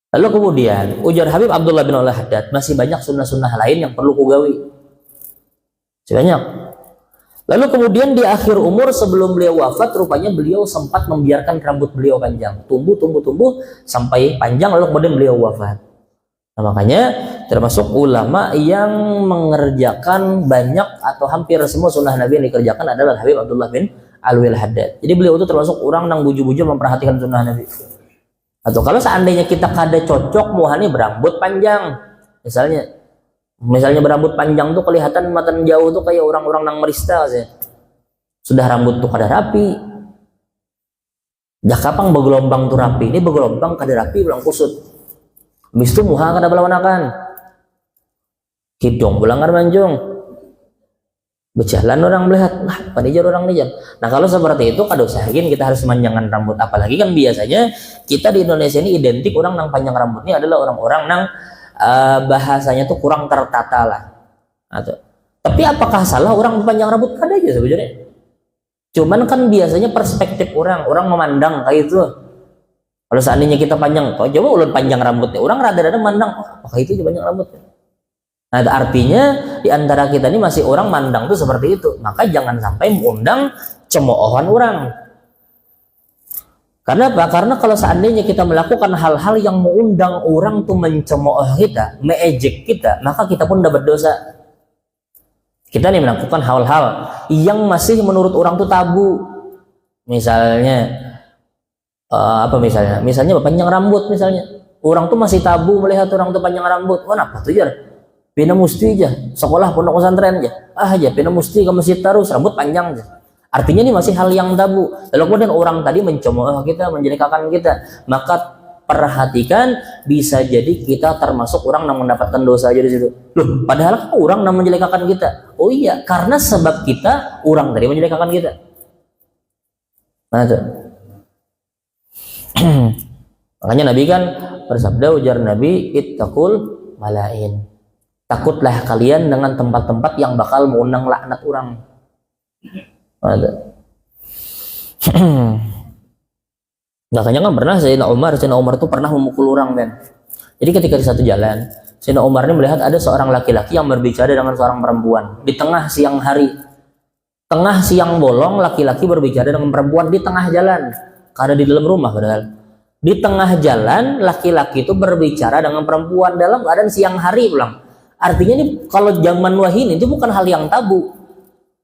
Lalu kemudian ujar Habib Abdullah bin Alwi al-Haddad, masih banyak sunnah-sunnah lain yang perlu kugawi. Masih banyak. Lalu kemudian di akhir umur sebelum beliau wafat, rupanya beliau sempat membiarkan rambut beliau panjang, tumbuh sampai panjang, lalu kemudian beliau wafat. Nah, makanya termasuk ulama yang mengerjakan banyak atau hampir semua sunnah Nabi yang dikerjakan adalah Habib Abdullah bin Alwi al-Haddad. Jadi beliau itu termasuk orang yang bujur-bujur memperhatikan sunnah Nabi. Atau kalau seandainya kita kada cocok muhani berambut panjang, misalnya berambut panjang tuh kelihatan mata jauh tuh kayak orang-orang nang merista sih. Sudah rambut tuh kada rapi. Dah kapang bergelombang tuh rapi, ini bergelombang kada rapi ulang kusut. Habis itu muha kada belawanakan. Hidung bulangar manjung. Berjalan orang melihat, nah panijar orang nijar. Nah kalau seperti itu kada usahain kita harus manjangan rambut, apalagi kan biasanya kita di Indonesia ini identik orang nang panjang rambutnya adalah orang-orang nang bahasanya tuh kurang tertata lah. Tapi apakah salah orang panjang rambut? Kada aja sebenarnya. Cuman kan biasanya perspektif orang memandang kayak itu. Kalau seandainya kita panjang, kok coba ulun panjang rambutnya, orang rada-rada mandang, oh apakah itu aja panjang rambutnya? Nah artinya di antara kita ini masih orang mandang tuh seperti itu. Maka jangan sampai mengundang cemoohan orang. Karena apa? Karena kalau seandainya kita melakukan hal-hal yang mengundang orang tuh mencemooh kita, mengejek kita, maka kita pun dapat dosa. Kita nih melakukan hal-hal yang masih menurut orang tuh tabu. Misalnya misalnya panjang rambut misalnya. Orang tuh masih tabu melihat orang tuh panjang rambut. Wah, apa tuh jar? Pina musti aja, sekolah pondok pesantren aja. Pina musti ke masjid terus, rambut panjang aja. Artinya ini masih hal yang tabu. Lalu kemudian orang tadi mencemooh kita, menjelekkan kita, maka perhatikan bisa jadi kita termasuk orang yang mendapatkan dosa aja di situ. Loh, padahal orang yang menjelekkan kita. Oh iya, karena sebab kita orang tadi menjelekkan kita. Nah, itu. Makanya Nabi kan bersabda, ujar Nabi, ittaqul malain. Takutlah kalian dengan tempat-tempat yang bakal mengundang laknat orang. Ada. Makanya kan pernah Sayyidina Umar itu pernah memukul orang kan. Jadi ketika di satu jalan, Sayyidina Umar ini melihat ada seorang laki-laki yang berbicara dengan seorang perempuan di tengah siang hari. Tengah siang bolong, laki-laki berbicara dengan perempuan di tengah jalan. Karena di dalam rumah padahal. Di tengah jalan, laki-laki itu berbicara dengan perempuan dalam keadaan siang hari pulang. Artinya ini kalau zaman wahini itu bukan hal yang tabu.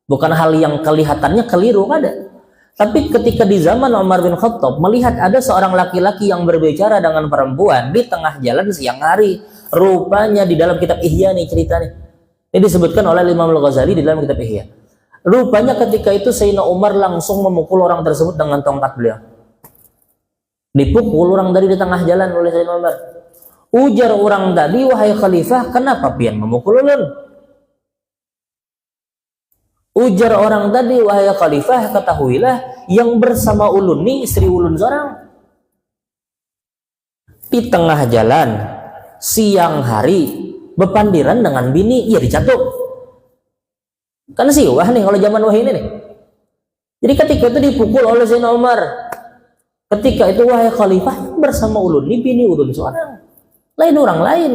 Bukan hal yang kelihatannya keliru, ada. Tapi ketika di zaman Umar bin Khattab melihat ada seorang laki-laki yang berbicara dengan perempuan di tengah jalan siang hari, rupanya di dalam kitab Ihya nih ceritanya. Ini disebutkan oleh Imam Al-Ghazali di dalam kitab Ihya. Rupanya ketika itu Sayyidina Umar langsung memukul orang tersebut dengan tongkat beliau. Dipukul orang tadi di tengah jalan oleh Sayyidina Umar. Ujar orang tadi, wahai khalifah, kenapa pian memukul ulun? Ujar orang tadi, wahai khalifah, ketahuilah yang bersama ulun nih istri ulun seorang. Di tengah jalan, siang hari, bepandiran dengan bini, ia dicatuk. Kan siwah nih kalau zaman wahai ini nih. Jadi ketika itu dipukul oleh Sayyidina Umar. Ketika itu, wahai khalifah, bersama ulun nih bini ulun seorang. Lain orang lain.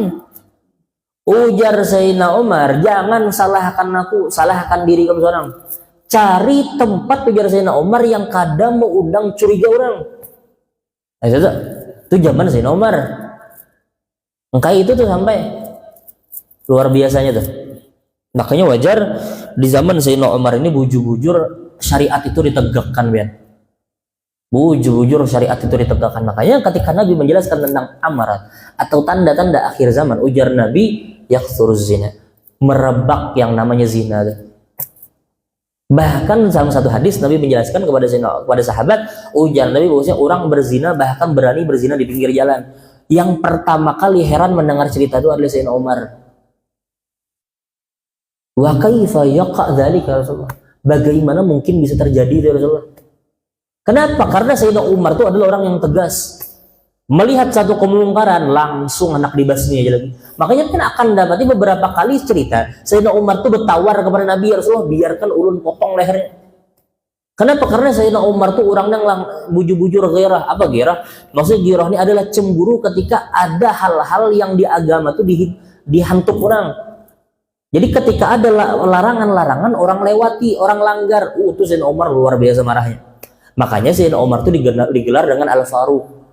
Ujar Sayyidina Umar, jangan salahkan aku, salahkan diri kamu seorang. Cari tempat, ujar Sayyidina Umar, yang kadang mengundang curiga orang. Nah, itu zaman Sayyidina Umar. Engkai itu tuh sampai luar biasanya tuh. Makanya wajar di zaman Sayyidina Umar ini bujur-bujur syariat itu ditegakkan, biar. Bujur-bujur syariat itu ditegakkan. Makanya ketika Nabi menjelaskan tentang amarat atau tanda-tanda akhir zaman, ujar Nabi, yaksuruz zina, merebak yang namanya zina. Bahkan dalam satu hadis Nabi menjelaskan kepada sahabat, ujar Nabi bahwasanya orang berzina bahkan berani berzina di pinggir jalan. Yang pertama kali heran mendengar cerita itu adalah Sayyidina Umar. Wa kaifa yaqa dzalika Rasulullah? Bagaimana mungkin bisa terjadi ya Rasulullah? Kenapa? Karena Sayyidina Umar itu adalah orang yang tegas. Melihat satu kemungkaran langsung anak dibasmi aja lagi. Makanya kan akan dapati beberapa kali cerita Sayyidina Umar itu bertawar kepada Nabi, ya Rasulullah, biarkan ulun potong lehernya. Kenapa? Karena Sayyidina Umar itu orang yang bujur-bujur gairah. Apa gairah? Maksudnya gairah ini adalah cemburu ketika ada hal-hal yang di agama itu dihantuk orang. Jadi ketika ada larangan-larangan orang lewati, orang langgar, itu Sayyidina Umar luar biasa marahnya. Makanya Sayyidina Umar itu digelar dengan Al-Faruq.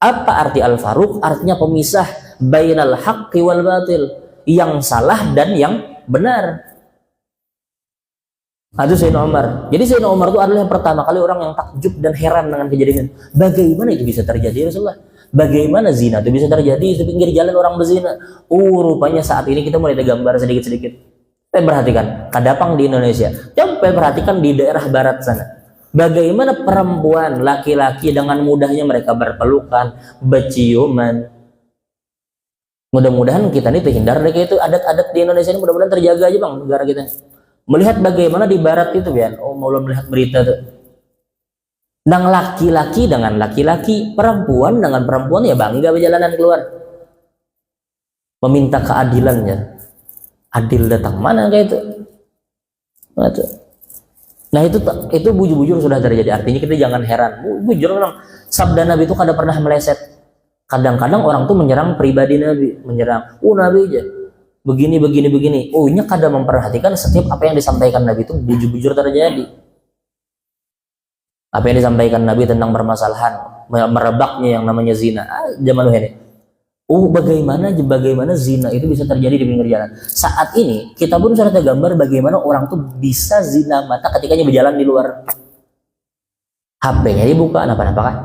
Apa arti Al-Faruq? Artinya pemisah bainal haqqi wal batil, yang salah dan yang benar. Itu Sayyidina Umar. Jadi Sayyidina Umar itu adalah yang pertama kali orang yang takjub dan heran dengan kejadian. Bagaimana itu bisa terjadi Rasulullah? Bagaimana zina itu bisa terjadi di pinggir jalan orang berzina? Rupanya saat ini kita mulai ada gambar sedikit-sedikit. Saya perhatikan, kadapang di Indonesia. Coba perhatikan di daerah barat sana. Bagaimana perempuan, laki-laki dengan mudahnya mereka berpelukan, berciuman. Mudah-mudahan kita ini terhindar dari itu adat-adat di Indonesia ini, mudah-mudahan terjaga aja bang negara kita. Melihat bagaimana di barat itu ya, mulai melihat berita tuh. Dan laki-laki dengan laki-laki, perempuan dengan perempuan ya bangga berjalanan keluar. Meminta keadilannya. Adil datang mana kayak itu? Nah itu bujur-bujur sudah terjadi. Artinya kita jangan heran. Bujur memang sabda Nabi itu kadang pernah meleset. Kadang-kadang orang tuh menyerang pribadi Nabi, menyerang, Nabi aja begini. Nya kadang memperhatikan setiap apa yang disampaikan Nabi itu bujur-bujur terjadi. Apa yang disampaikan Nabi tentang permasalahan merebaknya yang namanya zina. Zaman ini. Bagaimana zina itu bisa terjadi di pinggir jalan. Saat ini kita pun sudah tergambar bagaimana orang tuh bisa zina mata ketika berjalan di luar. HP-nya dibuka, apa-apa kan?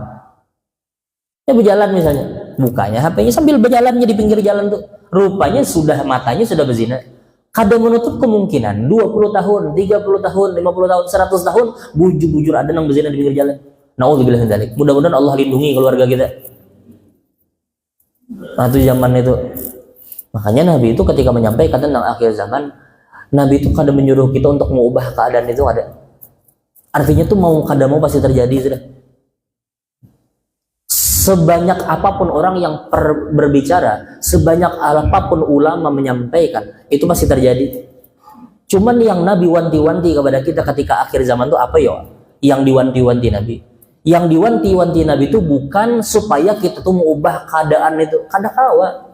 Ya berjalan misalnya, bukanya HP-nya sambil berjalannya di pinggir jalan tuh. Rupanya matanya sudah berzina. Kadang menutup kemungkinan 20 tahun, 30 tahun, 50 tahun, 100 tahun bujur-bujur ada yang berzina di pinggir jalan. Nauzubillah min dzalik. Mudah-mudahan Allah lindungi keluarga kita. Nah itu zaman itu. Makanya Nabi itu ketika menyampaikan tentang akhir zaman, Nabi itu kadang menyuruh kita untuk mengubah keadaan itu ada. Artinya tuh kadang mau pasti terjadi sudah. Sebanyak apapun orang yang berbicara, sebanyak apapun ulama menyampaikan, itu pasti terjadi. Cuman yang Nabi wanti-wanti kepada kita ketika akhir zaman itu apa ya? Yang diwanti-wanti Nabi. Yang diwanti-wanti Nabi itu bukan supaya kita tuh mengubah keadaan itu, kadang-kala.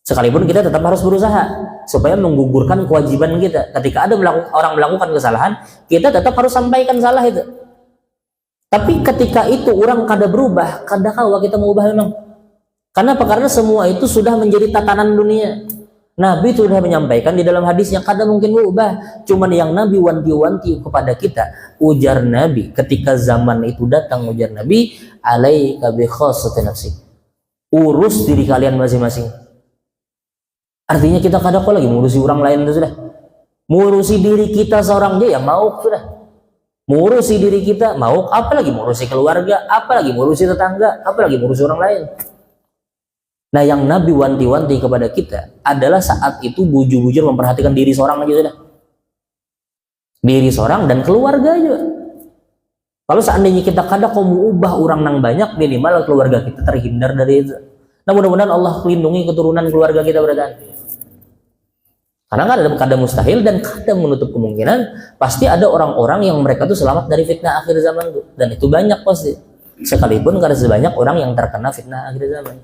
Sekalipun kita tetap harus berusaha supaya menggugurkan kewajiban kita. Ketika ada orang melakukan kesalahan, kita tetap harus sampaikan salah itu. Tapi ketika itu orang kada berubah, kadang-kala kita mengubah memang. Kenapa? Karena semua itu sudah menjadi tatanan dunia. Nabi sudah menyampaikan di dalam hadisnya kadang mungkin berubah. Cuman yang Nabi wanti-wanti kepada kita, ujar Nabi ketika zaman itu datang, ujar Nabi, alaika bi khassati nafsi. Urus diri kalian masing-masing. Artinya kita kadang lagi ngurusi orang lain itu sudah. Ngurusi diri kita seorang aja ya mau sudah. Ngurusi diri kita mau, apalagi ngurusi keluarga, apalagi ngurusi tetangga, apalagi ngurusi orang lain. Nah yang Nabi wanti-wanti kepada kita adalah saat itu bujur-bujur memperhatikan diri seorang aja sudah. Diri seorang dan keluarga juga. Kalau seandainya kita kadang mau ubah orang nang banyak, minimal keluarga kita terhindar dari itu. Nah mudah-mudahan Allah melindungi keturunan keluarga kita berarti. Karena kadang mustahil dan kadang menutup kemungkinan pasti ada orang-orang yang mereka tuh selamat dari fitnah akhir zaman itu. Dan itu banyak pasti. Sekalipun karena sebanyak orang yang terkena fitnah akhir zaman.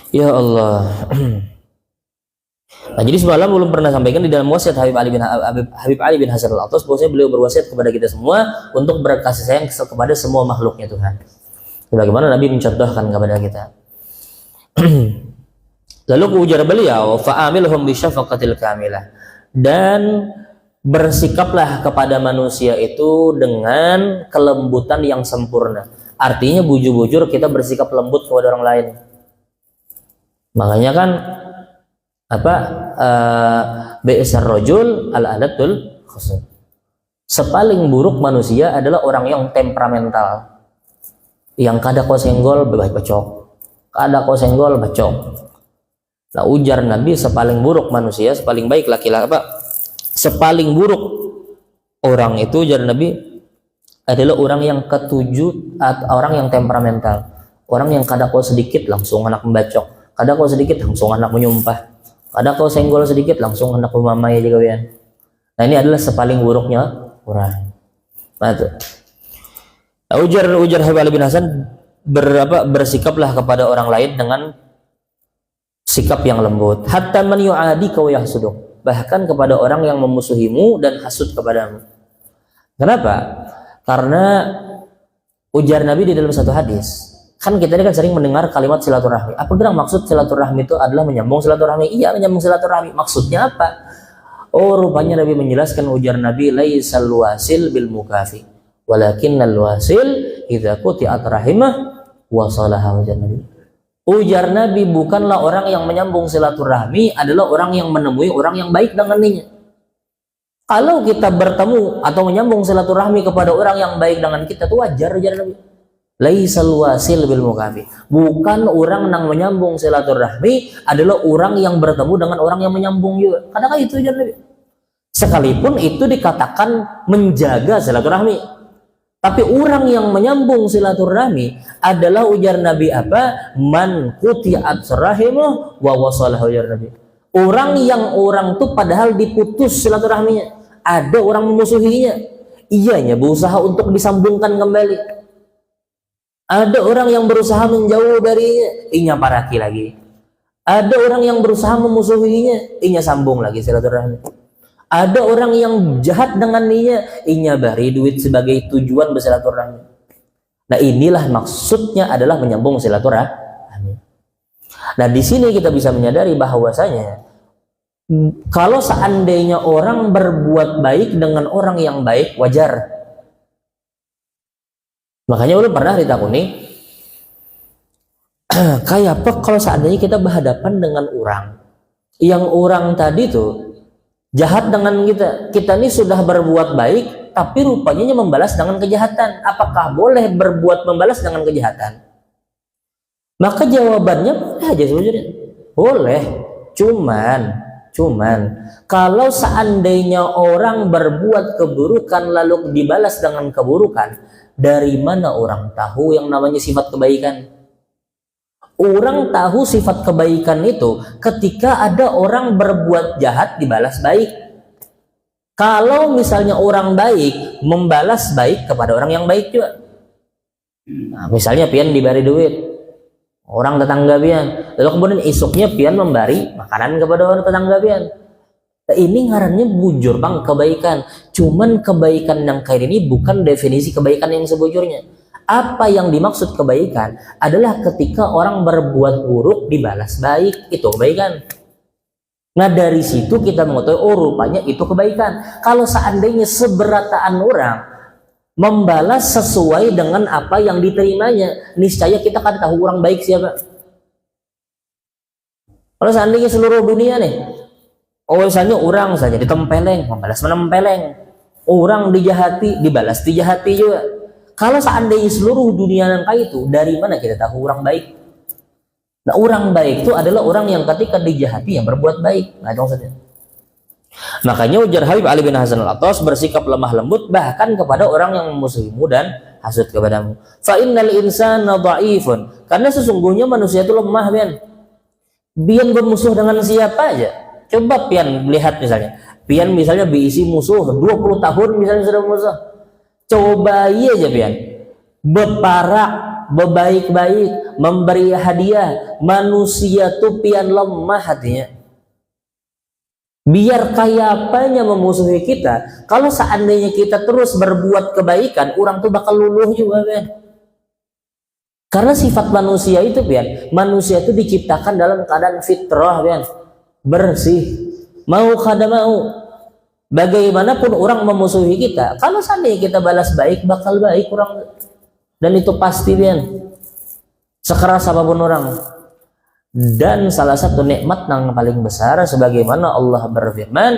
Ya Allah. Nah, jadi semalam belum pernah sampaikan di dalam wasiat Habib Ali bin Hasan Al-Attas bahwasanya beliau berwasiat kepada kita semua untuk berkasih sayang kepada semua makhluknya Tuhan. Sebagaimana Nabi mencontohkan kepada kita. Lalu ujar beliau, fa'amilhum bi syafaqatil kamilah. Dan bersikaplah kepada manusia itu dengan kelembutan yang sempurna. Artinya bujur-bujur kita bersikap lembut kepada orang lain. Makanya kan bi'sar rajul al-adatul khusn. Sepaling buruk manusia adalah orang yang temperamental. Yang kada kau senggol bebas bacok. Kada kau senggol bacok. Nah, ujar Nabi, sepaling buruk manusia, sepaling baik laki-laki sepaling buruk orang itu, ujar Nabi, adalah orang yang ketujuh atau orang yang temperamental. Orang yang kadang kau sedikit langsung anak membacok, kadang kau sedikit langsung anak menyumpah, kadang kau senggol sedikit langsung anak memamai juga ya. Nah, ini adalah sepaling buruknya orang. Nah, itu. Ujar Habib Ali bin Hasan, bersikaplah kepada orang lain dengan sikap yang lembut, hatta man yu'adika wa yahsuduk, bahkan kepada orang yang memusuhimu dan hasud kepadamu. Kenapa? Karena ujar Nabi di dalam satu hadis, kan kita ini kan sering mendengar kalimat silaturahmi. Apa kira maksud silaturahmi itu adalah menyambung silaturahmi? Iya, menyambung silaturahmi. Maksudnya apa? Oh, rupanya Nabi menjelaskan, ujar Nabi, laisal wasil bil mukafi, walakinnal wasil idza quti'at rahimah wa salaha. Ujar Nabi, bukanlah orang yang menyambung silaturahmi adalah orang yang menemui orang yang baik dengannya. Kalau kita bertemu atau menyambung silaturahmi kepada orang yang baik dengan kita, itu wajar, ujar Nabi. Laisal wasil bil mukafi. Bukan orang yang menyambung silaturahmi adalah orang yang bertemu dengan orang yang menyambung juga. Kadang-kadang itu, ujar Nabi. Sekalipun itu dikatakan menjaga silaturahmi. Tapi orang yang menyambung silaturahmi adalah, ujar Nabi, apa? Man quti'at rahimuh wa wasalahu, ujar Nabi. Orang yang orang tuh padahal diputus silaturahminya, ada orang memusuhinya, ianya berusaha untuk disambungkan kembali. Ada orang yang berusaha menjauh darinya, inya paraki lagi. Ada orang yang berusaha memusuhinya, inya sambung lagi silaturahmi. Ada orang yang jahat dengan ninya, inya bari duit sebagai tujuan bersilaturahmi. Nah, inilah maksudnya adalah menyambung silaturahmi. Nah, di sini kita bisa menyadari bahwasanya kalau seandainya orang berbuat baik dengan orang yang baik, wajar. Makanya ulun pernah ditakuni, kayak apa kalau seandainya kita berhadapan dengan orang yang orang tadi tuh jahat dengan kita ini sudah berbuat baik, tapi rupanya membalas dengan kejahatan. Apakah boleh berbuat membalas dengan kejahatan? Maka jawabannya boleh aja sebenarnya. Boleh. Cuman kalau seandainya orang berbuat keburukan lalu dibalas dengan keburukan, dari mana orang tahu yang namanya sifat kebaikan? Orang tahu sifat kebaikan itu ketika ada orang berbuat jahat dibalas baik. Kalau misalnya orang baik membalas baik kepada orang yang baik juga. Nah, misalnya pian diberi duit orang tetangga pian, lalu kemudian esoknya pian memberi makanan kepada orang tetangga pian. Nah, ini ngarannya bujur bang kebaikan. Cuman kebaikan yang kayak ini bukan definisi kebaikan yang sebujurnya. Apa yang dimaksud kebaikan adalah ketika orang berbuat buruk dibalas baik, itu kebaikan. Nah, dari situ kita mengetahui, oh rupanya itu kebaikan. Kalau seandainya seberataan orang membalas sesuai dengan apa yang diterimanya, niscaya kita akan tahu orang baik siapa. Kalau seandainya seluruh dunia nih, oh misalnya orang saja ditempeleng, membalas menempeleng. Orang dijahati, dibalas dijahati juga. Kalau seandainya seluruh dunia yang kayak itu, dari mana kita tahu orang baik? Nah, orang baik itu adalah orang yang ketika dijahati yang berbuat baik. Nah, itu maksudnya. Makanya ujar Habib Ali bin Hasan al-Attas, bersikap lemah lembut bahkan kepada orang yang memusuhimu dan hasud kepadamu. Fa innal insana dha'ifun. Karena sesungguhnya manusia itu lemah, pian. Pian bermusuh dengan siapa aja? Coba pian lihat misalnya. Pian misalnya diisi musuh 20 tahun misalnya sudah musuh. Coba iya aja pian, beparak, bebaik-baik, memberi hadiah, manusia tuh pian lemah hatinya. Biar kaya apanya memusuhi kita, kalau seandainya kita terus berbuat kebaikan, orang tuh bakal luluh juga pian. Karena sifat manusia itu pian, manusia itu diciptakan dalam keadaan fitrah pian, bersih, mau kada mau. Bagaimanapun orang memusuhi kita, kalau seandainya kita balas baik, bakal baik orang, dan itu pasti pian, sekeras apapun orang. Dan salah satu nikmat yang paling besar, sebagaimana Allah berfirman,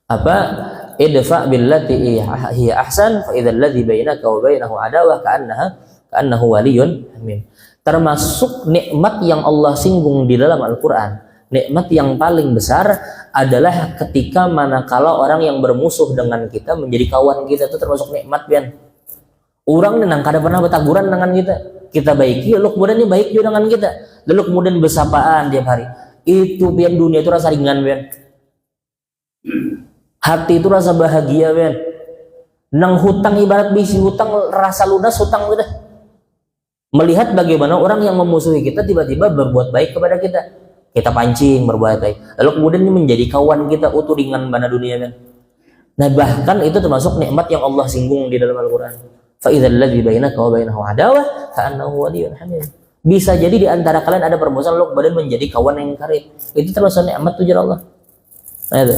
apa? Idfa billati hiya ahsan fa idzal ladzi bainaka wa bainahu adawah ka'annahu waliyyun hamim. Termasuk nikmat yang Allah singgung di dalam Al-Quran, nikmat yang paling besar adalah ketika manakala orang yang bermusuh dengan kita menjadi kawan kita, itu termasuk nikmat pian. Orang nenang kada pernah bertaguran dengan kita baiki, lalu kemudian dia baik juga dengan kita, lalu kemudian bersapaan tiap hari. Itu pian, dunia itu rasa ringan pian. Hati itu rasa bahagia pian. Nang hutang ibarat bisi hutang, rasa lunas hutang udah. Melihat bagaimana orang yang memusuhi kita tiba-tiba berbuat baik kepada kita, kita pancing berbuat baik, lalu kemudian ini menjadi kawan kita, utuh ringan mana dunia kan. Nah bahkan itu termasuk nikmat yang Allah singgung di dalam Al-Quran. Fa idzal ladzi bainaka wa bainahu adawah ka'annahu waliyyun hamim. Bisa jadi di antara kalian ada permusuhan, lalu kemudian menjadi kawan yang karib. Itu termasuk nikmat tujuan Allah. Nah, itu.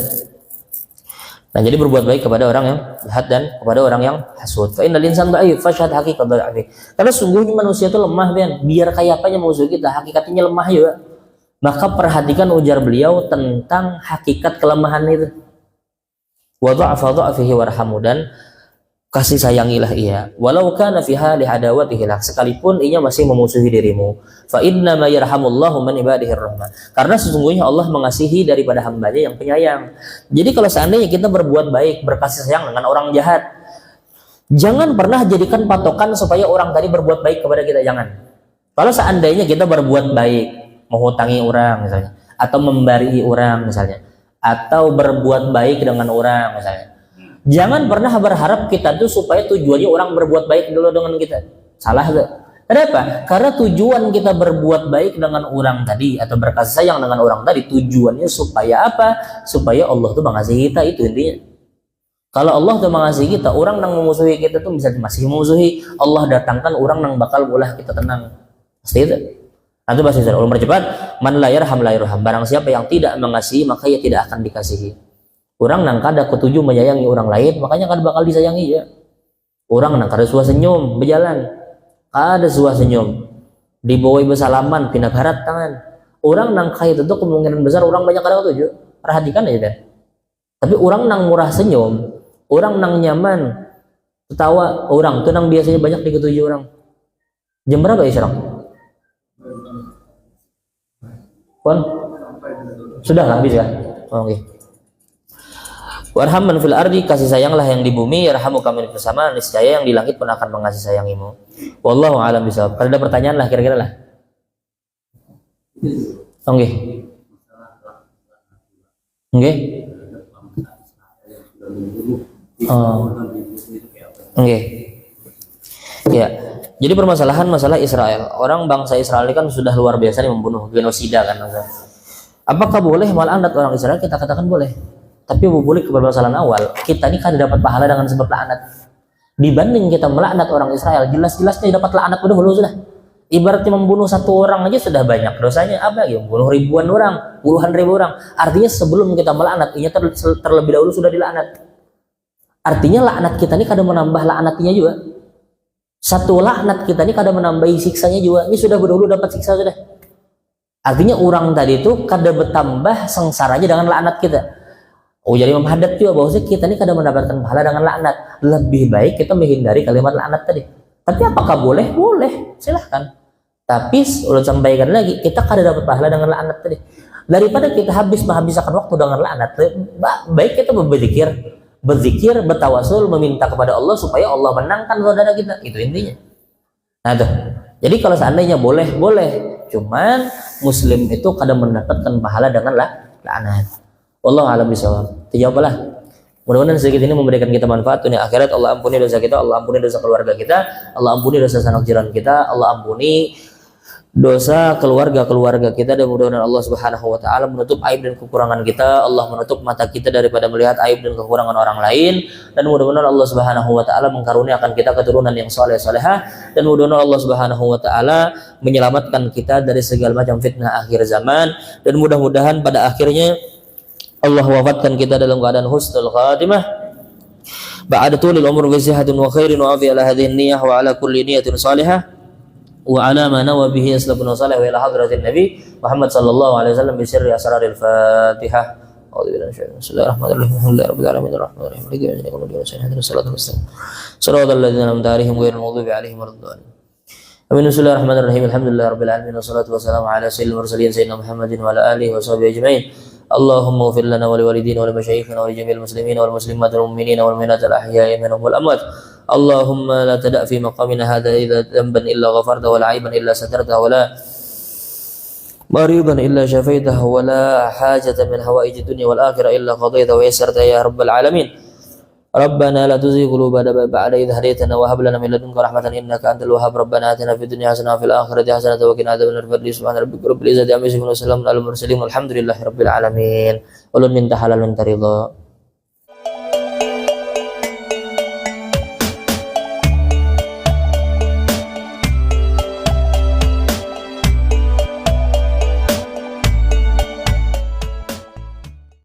Nah, jadi berbuat baik kepada orang yang jahat dan kepada orang yang hasud. Fa innal insana dha'if fashhad haqiqat dha'fi. Karena sungguhnya manusia itu lemah, Ben. Biar kayak apanya musuh kita, hakikatnya lemah juga. Maka perhatikan ujar beliau tentang hakikat kelemahan itu. Wa dha'fa dha'fihi warhamu, dan kasih sayangilah ia walau kana fi hali adawatihi lah, sekalipun ia masih memusuhi dirimu. Fa inna ma yarhamullahu man ibadihi rahmah. Karena sesungguhnya Allah mengasihi daripada hambanya yang penyayang. Jadi kalau seandainya kita berbuat baik, berkasih sayang dengan orang jahat, jangan pernah jadikan patokan supaya orang tadi berbuat baik kepada kita, jangan. Kalau seandainya kita berbuat baik, menghutangi orang misalnya, atau membari orang misalnya, atau berbuat baik dengan orang misalnya, jangan pernah berharap kita tuh supaya tujuannya orang berbuat baik dulu dengan kita. Salah tuh. Kenapa? Karena tujuan kita berbuat baik dengan orang tadi atau berkasih sayang dengan orang tadi, tujuannya supaya apa? Supaya Allah tuh mengasihi kita, itu intinya. Kalau Allah tuh mengasihi kita, orang yang memusuhi kita tuh bisa masih memusuhi, Allah datangkan orang yang bakal ulah kita tenang. Pasti itu. Nanti bahasa Indonesia, ulun percepat, man la yarham la yarham. Barang siapa yang tidak mengasihi, maka ia tidak akan dikasihi. Orang nang kada ketujuh menyayangi orang lain, makanya kada bakal disayangi ya. Orang nang kada suah senyum berjalan, kada suah senyum, dibawai bersalaman pindah barat tangan. Orang nang kaya itu kemungkinan besar orang banyak kada ketujuh. Perhatikan aja deh. Tapi orang nang murah senyum, orang nang nyaman ketawa, orang tuh nang biasanya banyak diketujuh orang. Jam berapa ya sekarang? Pon? Sudah lah habis ya? Oh, oke. Warhaman fil ardi, kasih sayanglah yang di bumi, yarhamu kami bersama, niscaya yang di langit pun akan mengasih sayangimu. Wallahu a'lam bishawab. Kalau ada pertanyaan lah kira-kira lah. Oke. Oke. Oh. Oke. Ya. Jadi permasalahan masalah Israel. Orang bangsa Israel ini kan sudah luar biasa nih, membunuh, genosida kan. Apakah boleh melaknat orang Israel? Kita katakan boleh. Tapi boleh ke permasalahan awal, kita ini kan dapat pahala dengan sebab laknat. Dibanding kita melaknat orang Israel, jelas-jelasnya dapat laknat udah dulu sudah. Ibaratnya membunuh satu orang aja sudah banyak dosanya, apa ya? Membunuh ribuan orang, puluhan ribu orang. Artinya sebelum kita melaknat, ini terlebih dahulu sudah dilaknat. Artinya laknat kita ini kadang menambah laknatnya juga. Satu laknat kita ini kadang menambahi siksanya juga. Ini sudah berdahulu dapat siksa sudah. Artinya orang tadi itu kadang bertambah sengsaranya dengan laknat kita. Oh, jadi Imam Haddad juga bahwasanya kita ini kadang mendapatkan pahala dengan laknat. Lebih baik kita menghindari kalimat laknat tadi. Tapi apakah boleh? Boleh, silahkan. Tapi udah sampaikan lagi, kita kadang dapat pahala dengan laknat tadi. Daripada kita menghabiskan waktu dengan laknat, baik kita berzikir, bertawasul, meminta kepada Allah supaya Allah menangkan saudara kita. Itu intinya. Nah tuh. Jadi kalau seandainya boleh. Cuman Muslim itu kadang mendapatkan pahala dengan laknat. Wallahu a'lam bishawab. Dijawablah. Mudah-mudahan sedikit ini memberikan kita manfaat dunia akhirat. Allah ampuni dosa kita, Allah ampuni dosa keluarga kita, Allah ampuni dosa sanak jiran kita, Allah ampuni dosa keluarga kita, dan mudah-mudahan Allah Subhanahu wa taala menutup aib dan kekurangan kita. Allah menutup mata kita daripada melihat aib dan kekurangan orang lain, dan mudah-mudahan Allah Subhanahu wa taala mengkaruniakan kita keturunan yang saleh-salehah, dan mudah-mudahan Allah Subhanahu wa taala menyelamatkan kita dari segala macam fitnah akhir zaman, dan mudah-mudahan pada akhirnya Allah wafatkan kita dalam keadaan husnul khatimah ba'da tulil umur wa sihatin wa khairin wa afi ala hadhihi niyyah wa ala kulli niyyatin salihah wa ala ma nawa bihi aslabun salih wa ila hadratin nabi Muhammad sallallahu alaihi wasallam bi sirri asraril Fatihah. A'udzu billahi minasyaitonir rajim. Bismillahirrahmanirrahim. Alhamdulillahi rabbil alamin arrahmanir rahim. Maliki yawmiddin. Salatul wassalamu ala sayyidina Muhammadin ghairil maghdubi alaihim waladdallin. Amin. Bismillahirrahmanirrahim. Alhamdulillahirabbil alamin wassalatu wassalamu ala sayyidil mursalin sayyidina Muhammadin wa ala alihi wa sahbihi ajmain. Allahumma ighfir lana wa liwalidina wa limasyayikhina wa lijami'il muslimina wal muslimat wal mu'minina wal mu'minat al ahya'i minhum wal amwat. Allahumma la tada' fi maqamina hadha idza dhanban illa ghafarta wa la 'aiban illa satarta wa la maridan illa syafaitah wa la hajatan min hawaijid dunya wal akhirah illa qadaita wa yassarta ya rabbal alamin. Rabbana la tuzigh qulubana ba'da idh hadaytana wa hab lana min ladunka rahmatan innaka antal wahhab. Rabbana atina fid dunya hasanah wa fil akhirati hasanah wa qina adzabannar. Subhana rabbika rabbil izzati amma yasifun wa salamun alal mursalin walhamdulillahi rabbil alamin. Ulun minta halal minta ridha.